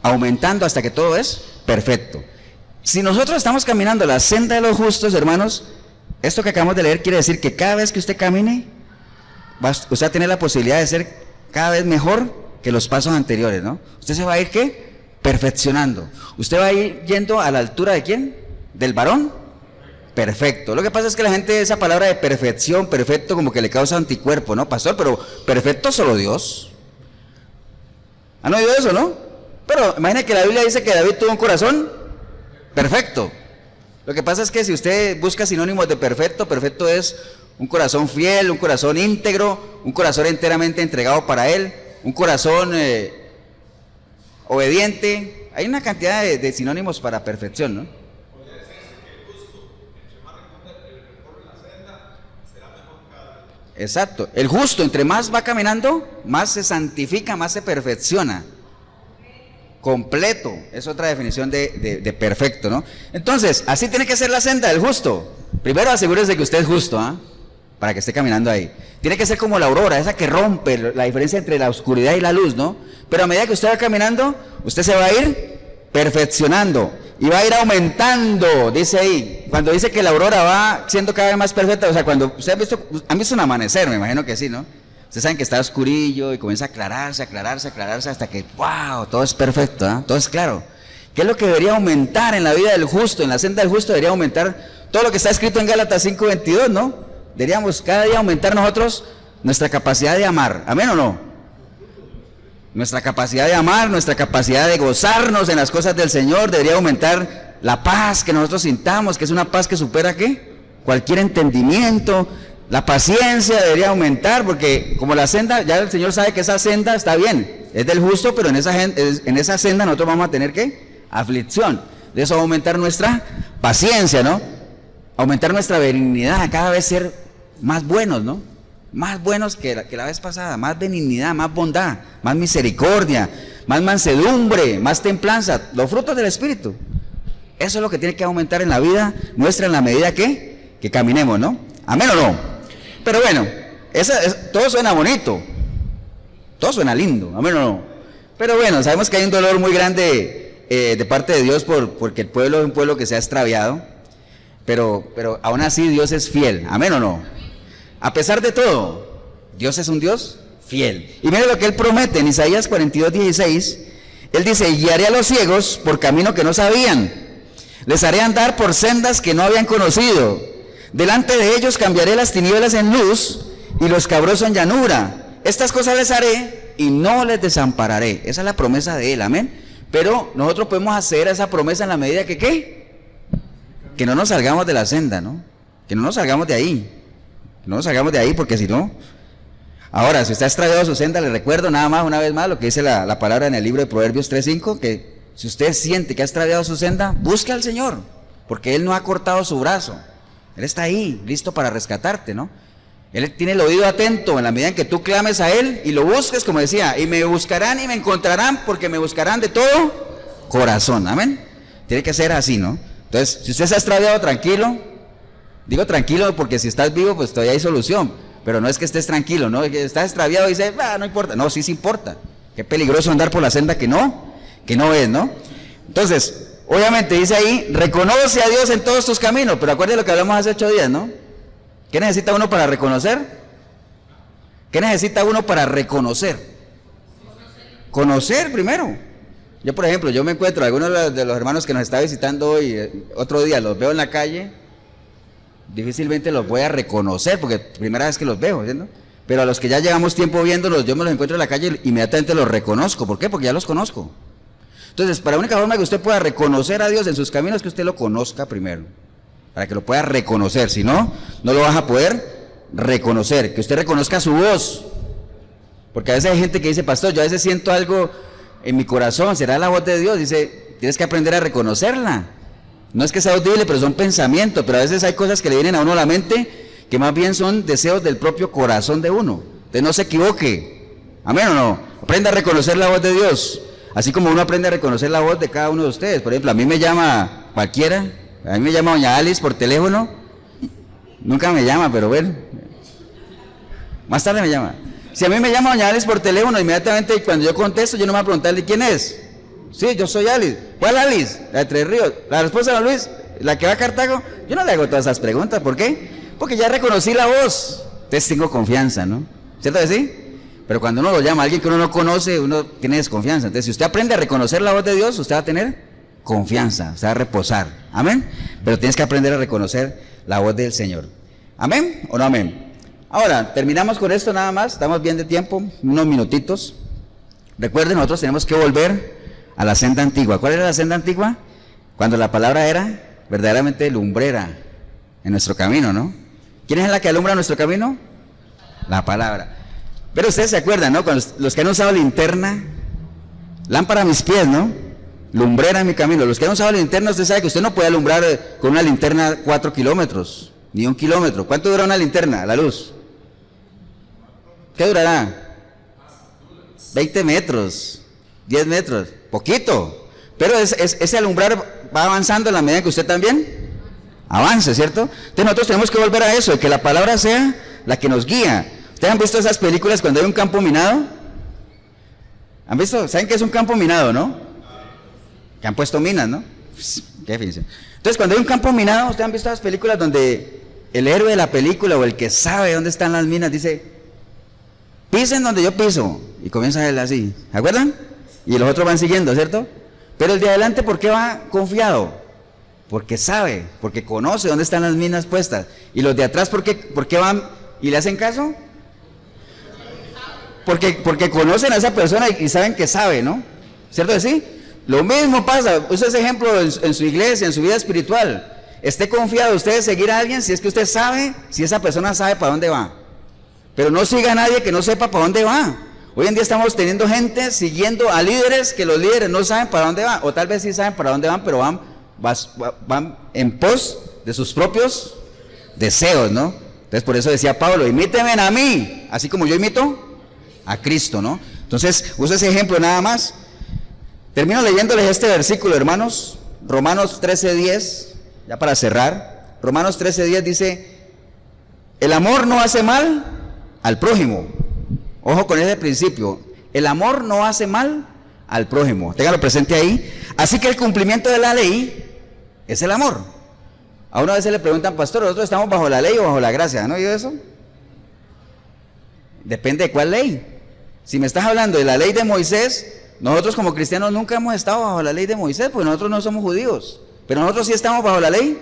Aumentando hasta que todo es perfecto. Si nosotros estamos caminando la senda de los justos, hermanos, esto que acabamos de leer quiere decir que cada vez que usted camine, usted va a tener la posibilidad de ser cada vez mejor que los pasos anteriores, ¿no? Usted se va a ir, ¿qué? Perfeccionando. Usted va a ir yendo a la altura ¿de quién? ¿Del varón? Perfecto. Lo que pasa es que la gente, esa palabra de perfección, perfecto, como que le causa anticuerpo, ¿no, pastor? Pero perfecto solo Dios. ¿Han oído eso, no? Pero imagina que la Biblia dice que David tuvo un corazón perfecto. Lo que pasa es que si usted busca sinónimos de perfecto, perfecto es un corazón fiel, un corazón íntegro, un corazón enteramente entregado para Él, un corazón obediente. Hay una cantidad de sinónimos para perfección, ¿no? Exacto. El justo, entre más va caminando, más se santifica, más se perfecciona. Completo, es otra definición de perfecto, ¿no? Entonces, así tiene que ser la senda del justo. Primero asegúrese que usted es justo, ¿ah? Para que esté caminando ahí. Tiene que ser como la aurora, esa que rompe la diferencia entre la oscuridad y la luz, ¿no? Pero a medida que usted va caminando, usted se va a ir perfeccionando y va a ir aumentando, dice ahí. Cuando dice que la aurora va siendo cada vez más perfecta, o sea, cuando ustedes han visto un amanecer, me imagino que sí, ¿no? Ustedes saben que está oscurillo y comienza a aclararse hasta que, wow, todo es perfecto, ¿eh? Todo es claro. ¿Qué es lo que debería aumentar en la vida del justo? En la senda del justo debería aumentar todo lo que está escrito en Gálatas 5:22, ¿no? Deberíamos cada día aumentar nosotros nuestra capacidad de amar. ¿Amén o no? Nuestra capacidad de amar, nuestra capacidad de gozarnos en las cosas del Señor, debería aumentar la paz que nosotros sintamos, que es una paz que supera ¿qué? Cualquier entendimiento. La paciencia debería aumentar, porque como la senda, ya el Señor sabe que esa senda está bien, es del justo, pero en esa senda nosotros vamos a tener ¿qué? Aflicción. De eso va a aumentar nuestra paciencia, ¿no? Aumentar nuestra benignidad, cada vez ser más buenos, ¿no? Más buenos que la vez pasada, más benignidad, más bondad, más misericordia, más mansedumbre, más templanza, los frutos del Espíritu. Eso es lo que tiene que aumentar en la vida nuestra en la medida que caminemos, ¿no? ¿Amén o no? Pero bueno, todo suena bonito, todo suena lindo, ¿amén o no? Pero bueno, sabemos que hay un dolor muy grande de parte de Dios porque el pueblo es un pueblo que se ha extraviado, pero aún así Dios es fiel, ¿amén o no? A pesar de todo, Dios es un Dios fiel. Y mire lo que Él promete en Isaías 42:16, Él dice, y guiaré a los ciegos por camino que no sabían. Les haré andar por sendas que no habían conocido. Delante de ellos cambiaré las tinieblas en luz y los cabros en llanura. Estas cosas les haré y no les desampararé. Esa es la promesa de Él, amén. Pero nosotros podemos hacer esa promesa en la medida que, ¿qué? Que no nos salgamos de la senda, ¿no? Que no nos salgamos de ahí. Que no nos salgamos de ahí, porque si no... Ahora, si usted ha extraviado su senda, le recuerdo nada más, una vez más, lo que dice la palabra en el libro de Proverbios 3:5, que si usted siente que ha extraviado su senda, busque al Señor, porque Él no ha cortado su brazo. Él está ahí, listo para rescatarte, ¿no? Él tiene el oído atento en la medida en que tú clames a Él y lo busques, como decía, y me buscarán y me encontrarán, porque me buscarán de todo corazón, amén. Tiene que ser así, ¿no? Entonces, si usted se ha extraviado, tranquilo. Digo tranquilo porque si estás vivo, pues todavía hay solución. Pero no es que estés tranquilo, ¿no? Que estás extraviado y dices, no importa. No, sí importa. Qué peligroso andar por la senda que no es, ¿no? Entonces, obviamente dice ahí, reconoce a Dios en todos tus caminos. Pero acuérdate lo que hablamos hace 8 días, ¿no? ¿Qué necesita uno para reconocer? ¿Qué necesita uno para reconocer? Conocer primero. Yo, por ejemplo, yo me encuentro a algunos de los hermanos que nos está visitando hoy, otro día los veo en la calle, difícilmente los voy a reconocer porque primera vez que los veo, ¿entiendes? Pero a los que ya llevamos tiempo viéndolos, yo me los encuentro en la calle y inmediatamente los reconozco. ¿Por qué? Porque ya los conozco. Entonces, para la única forma que usted pueda reconocer a Dios en sus caminos es que usted lo conozca primero, para que lo pueda reconocer. Si no, no lo vas a poder reconocer, que usted reconozca su voz. Porque a veces hay gente que dice, pastor, yo a veces siento algo en mi corazón, ¿será la voz de Dios? Dice, tienes que aprender a reconocerla. No es que sea audible, pero son pensamientos, pero a veces hay cosas que le vienen a uno a la mente que más bien son deseos del propio corazón de uno. Entonces no se equivoque, amén o no, aprenda a reconocer la voz de Dios, así como uno aprende a reconocer la voz de cada uno de ustedes. Por ejemplo, a mí me llama cualquiera, a mí me llama doña Alice por teléfono, nunca me llama, pero bueno, más tarde me llama. Si a mí me llama doña Alice por teléfono, inmediatamente cuando yo contesto, yo no me voy a preguntarle quién es. Sí, yo soy Alice. ¿Cuál Alice? La de Tres Ríos. ¿La esposa de don Luis? ¿La que va a Cartago? Yo no le hago todas esas preguntas. ¿Por qué? Porque ya reconocí la voz. Entonces tengo confianza, ¿no? ¿Cierto que sí? Pero cuando uno lo llama a alguien que uno no conoce, uno tiene desconfianza. Entonces, si usted aprende a reconocer la voz de Dios, usted va a tener confianza, usted va a reposar. ¿Amén? Pero tienes que aprender a reconocer la voz del Señor. ¿Amén o no amén? Ahora, terminamos con esto nada más. Estamos bien de tiempo, unos minutitos. Recuerden, nosotros tenemos que volver a la senda antigua. ¿Cuál era la senda antigua? Cuando la palabra era verdaderamente lumbrera en nuestro camino, ¿no? ¿Quién es la que alumbra nuestro camino? La palabra. Pero ustedes se acuerdan, ¿no? Cuando los que han usado linterna, lámpara a mis pies, ¿no? Lumbrera en mi camino. Los que han usado linterna, usted sabe que usted no puede alumbrar con una linterna 4 kilómetros, ni 1 kilómetro. ¿Cuánto dura una linterna, la luz? ¿Qué durará? 20 metros, 10 metros. Poquito, pero ese alumbrar va avanzando en la medida que usted también avance, ¿cierto? Entonces nosotros tenemos que volver a eso, que la palabra sea la que nos guía. ¿Ustedes han visto esas películas cuando hay un campo minado? ¿Han visto? ¿Saben qué es un campo minado, no? Que han puesto minas, ¿no? Qué definición. Entonces cuando hay un campo minado, ¿ustedes han visto esas películas donde el héroe de la película o el que sabe dónde están las minas dice, pisen donde yo piso? Y comienza a ver así, ¿se acuerdan? Y los otros van siguiendo, ¿cierto? Pero el de adelante, ¿por qué va confiado? Porque sabe, porque conoce dónde están las minas puestas. Y los de atrás, ¿por qué van y le hacen caso? Porque conocen a esa persona y saben que sabe, ¿no? ¿Cierto que sí? Lo mismo pasa, usa ese ejemplo en su iglesia, en su vida espiritual. Esté confiado usted de seguir a alguien si es que usted sabe, si esa persona sabe para dónde va. Pero no siga a nadie que no sepa para dónde va. Hoy en día estamos teniendo gente siguiendo a líderes que los líderes no saben para dónde van, o tal vez sí saben para dónde van, pero van en pos de sus propios deseos, ¿no? Entonces por eso decía Pablo, imítenme a mí, así como yo imito a Cristo, ¿no? Entonces usa ese ejemplo nada más. Termino leyéndoles este versículo, hermanos, Romanos 13:10, ya para cerrar. Romanos 13:10 dice, el amor no hace mal al prójimo. Ojo con ese principio, el amor no hace mal al prójimo, téngalo presente ahí. Así que el cumplimiento de la ley es el amor. A una vez se le preguntan, pastor, ¿nosotros estamos bajo la ley o bajo la gracia? ¿No oído eso? Depende de cuál ley. Si me estás hablando de la ley de Moisés, nosotros como cristianos nunca hemos estado bajo la ley de Moisés, pues nosotros no somos judíos, pero nosotros sí estamos bajo la ley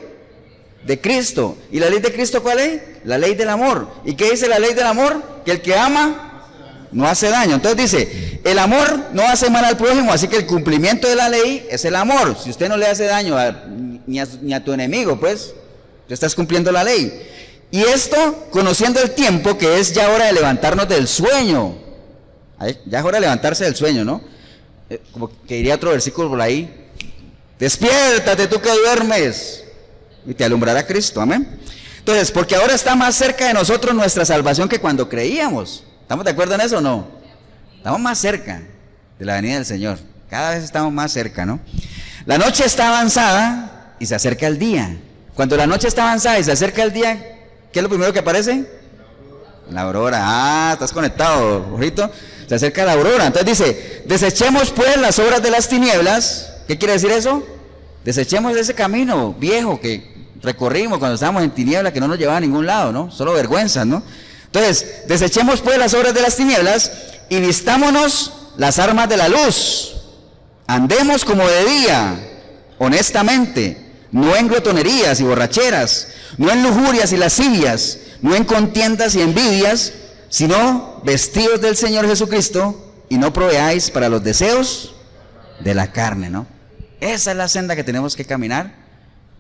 de Cristo. ¿Y la ley de Cristo cuál es? La ley del amor. ¿Y qué dice la ley del amor? Que el que ama no hace daño. Entonces dice, el amor no hace mal al prójimo, así que el cumplimiento de la ley es el amor. Si usted no le hace daño ni a tu enemigo, pues, tú estás cumpliendo la ley. Y esto, conociendo el tiempo, que es ya hora de levantarnos del sueño. Ya es hora de levantarse del sueño, ¿no? Como que diría otro versículo por ahí. Despiértate tú que duermes, y te alumbrará Cristo, amén. Entonces, porque ahora está más cerca de nosotros nuestra salvación que cuando creíamos. ¿Estamos de acuerdo en eso o no? Estamos más cerca de la venida del Señor. Cada vez estamos más cerca, ¿no? La noche está avanzada y se acerca el día. Cuando la noche está avanzada y se acerca el día, ¿qué es lo primero que aparece? La aurora. Ah, estás conectado, ojito. Se acerca la aurora. Entonces dice, desechemos pues las obras de las tinieblas. ¿Qué quiere decir eso? Desechemos ese camino viejo que recorrimos cuando estábamos en tinieblas, que no nos llevaba a ningún lado, ¿no? Solo vergüenzas, ¿no? Entonces, desechemos pues las obras de las tinieblas y vistámonos las armas de la luz. Andemos como de día, honestamente, no en glotonerías y borracheras, no en lujurias y lascivias, no en contiendas y envidias, sino vestidos del Señor Jesucristo y no proveáis para los deseos de la carne, ¿no? Esa es la senda que tenemos que caminar.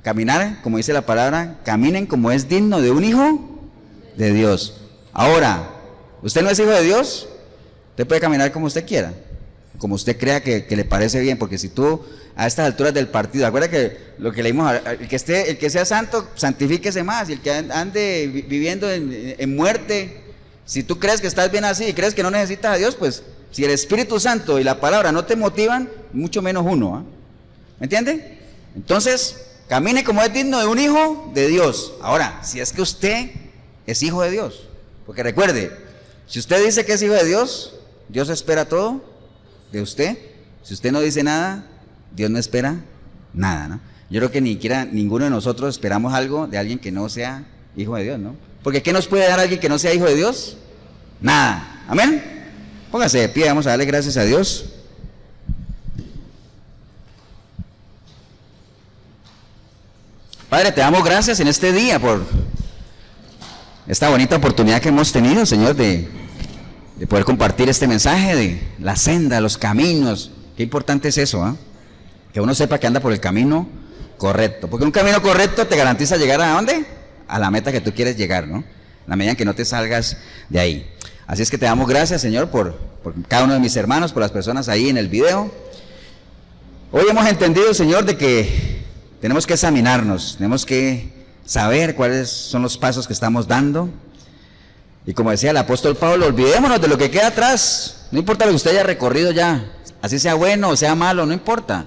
Caminar, como dice la palabra, caminen como es digno de un hijo de Dios. Ahora, ¿usted no es hijo de Dios? Usted puede caminar como usted quiera, como usted crea que le parece bien, porque si tú a estas alturas del partido, acuerda que lo que leímos, el que sea santo, santifíquese más, y el que ande viviendo en muerte, si tú crees que estás bien así y crees que no necesitas a Dios, pues si el Espíritu Santo y la palabra no te motivan, mucho menos uno, ¿eh? ¿Me entiende? Entonces, camine como es digno de un hijo de Dios. Ahora, si es que usted es hijo de Dios, porque recuerde, si usted dice que es hijo de Dios, Dios espera todo de usted. Si usted no dice nada, Dios no espera nada, ¿no? Yo creo que ni siquiera ninguno de nosotros esperamos algo de alguien que no sea hijo de Dios, ¿no? Porque ¿qué nos puede dar alguien que no sea hijo de Dios? Nada. ¿Amén? Póngase de pie, vamos a darle gracias a Dios. Padre, te damos gracias en este día por esta bonita oportunidad que hemos tenido, Señor, de poder compartir este mensaje de la senda, los caminos. Qué importante es eso, ¿eh? Que uno sepa que anda por el camino correcto, porque un camino correcto te garantiza llegar ¿a dónde? A la meta que tú quieres llegar, ¿no? En la medida en que no te salgas de ahí. Así es que te damos gracias, Señor, por cada uno de mis hermanos, por las personas ahí en el video. Hoy hemos entendido, Señor, de que tenemos que examinarnos, tenemos que saber cuáles son los pasos que estamos dando. Y como decía el apóstol Pablo, olvidémonos de lo que queda atrás. No importa lo que usted haya recorrido ya, así sea bueno o sea malo, no importa.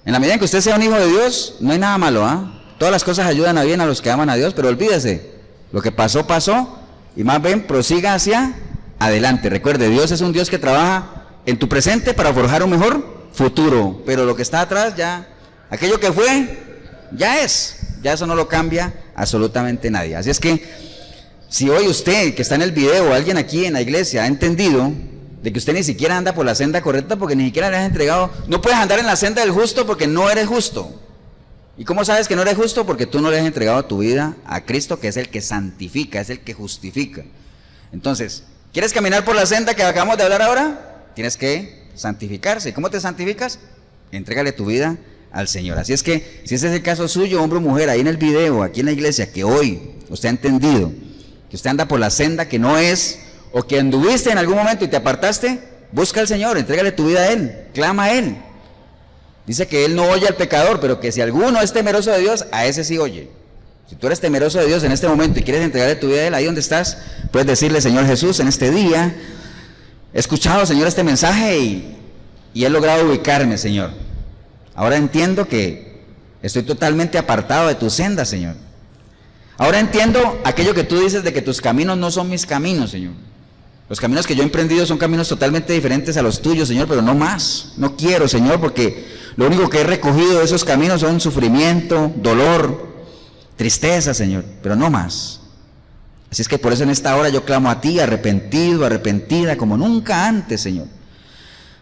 En la medida en que usted sea un hijo de Dios, no hay nada malo, ¿ah? Todas las cosas ayudan a bien a los que aman a Dios, pero olvídese, lo que pasó, pasó, y más bien prosiga hacia adelante. Recuerde, Dios es un Dios que trabaja en tu presente para forjar un mejor futuro, pero lo que está atrás ya, aquello que fue, ya eso no lo cambia absolutamente nadie. Así es que, si hoy usted que está en el video o alguien aquí en la iglesia ha entendido de que usted ni siquiera anda por la senda correcta porque ni siquiera le has entregado, no puedes andar en la senda del justo porque no eres justo. ¿Y cómo sabes que no eres justo? Porque tú no le has entregado tu vida a Cristo, que es el que santifica, es el que justifica. Entonces, ¿quieres caminar por la senda que acabamos de hablar ahora? Tienes que santificarse. ¿Cómo te santificas? Entrégale tu vida al Señor. Así es que, si ese es el caso suyo, hombre o mujer, ahí en el video, aquí en la iglesia, que hoy usted ha entendido que usted anda por la senda que no es, o que anduviste en algún momento y te apartaste, busca al Señor, entrégale tu vida a Él, clama a Él. Dice que Él no oye al pecador, pero que si alguno es temeroso de Dios, a ese sí oye. Si tú eres temeroso de Dios en este momento y quieres entregarle tu vida a Él, ahí donde estás, puedes decirle: Señor Jesús, en este día he escuchado, Señor, este mensaje y he logrado ubicarme, Señor. Ahora entiendo que estoy totalmente apartado de tu senda, Señor. Ahora entiendo aquello que tú dices de que tus caminos no son mis caminos, Señor. Los caminos que yo he emprendido son caminos totalmente diferentes a los tuyos, Señor, pero no más. No quiero, Señor, porque lo único que he recogido de esos caminos son sufrimiento, dolor, tristeza, Señor, pero no más. Así es que por eso en esta hora yo clamo a ti, arrepentido, arrepentida, como nunca antes, Señor.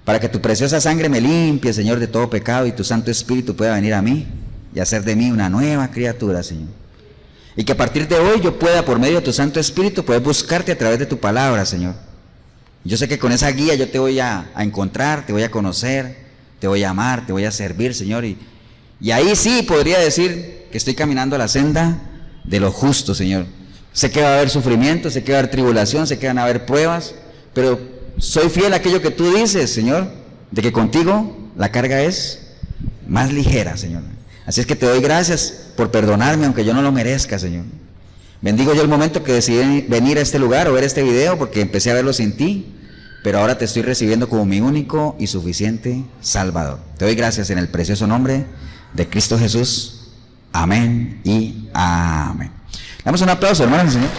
para que tu preciosa sangre me limpie, Señor, de todo pecado y tu Santo Espíritu pueda venir a mí y hacer de mí una nueva criatura, Señor. Y que a partir de hoy yo pueda, por medio de tu Santo Espíritu, poder buscarte a través de tu palabra, Señor. Yo sé que con esa guía yo te voy a encontrar, te voy a conocer, te voy a amar, te voy a servir, Señor. Y ahí sí podría decir que estoy caminando a la senda de lo justo, Señor. Sé que va a haber sufrimiento, sé que va a haber tribulación, sé que van a haber pruebas, pero soy fiel a aquello que tú dices, Señor, de que contigo la carga es más ligera, Señor. Así es que te doy gracias por perdonarme, aunque yo no lo merezca, Señor. Bendigo yo el momento que decidí venir a este lugar o ver este video, porque empecé a verlo sin ti, pero ahora te estoy recibiendo como mi único y suficiente Salvador. Te doy gracias en el precioso nombre de Cristo Jesús. Amén y amén. Damos un aplauso, hermanos, Señor.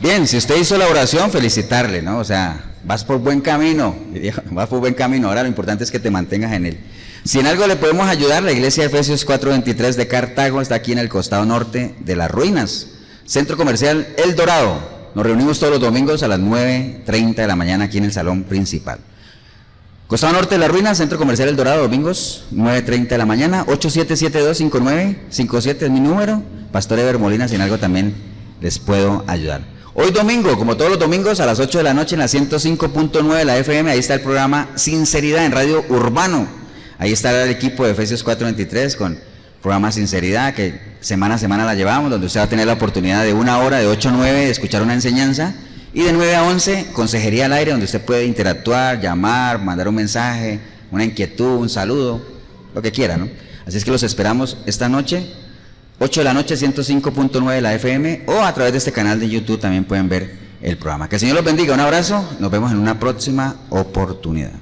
Bien, si usted hizo la oración, felicitarle, ¿no? O sea, vas por buen camino, vas por buen camino. Ahora lo importante es que te mantengas en él. Si en algo le podemos ayudar, la iglesia de Efesios 4:23 de Cartago está aquí en el costado norte de las ruinas. Centro Comercial El Dorado. Nos reunimos todos los domingos a las 9:30 de la mañana aquí en el salón principal. Costado norte de las ruinas, Centro Comercial El Dorado, domingos, 9:30 de la mañana, 87725957 es mi número. Pastor Eber Molina, si en algo también les puedo ayudar. Hoy domingo, como todos los domingos, a las 8 de la noche en la 105.9 de la FM, ahí está el programa Sinceridad en Radio Urbano. Ahí estará el equipo de Efesios 4:23 con programa Sinceridad, que semana a semana la llevamos, donde usted va a tener la oportunidad de una hora, de 8 a 9, de escuchar una enseñanza, y de 9 a 11, consejería al aire, donde usted puede interactuar, llamar, mandar un mensaje, una inquietud, un saludo, lo que quiera, ¿no? Así es que los esperamos esta noche, 8 de la noche, 105.9 de la FM, o a través de este canal de YouTube también pueden ver el programa. Que el Señor los bendiga, un abrazo, nos vemos en una próxima oportunidad.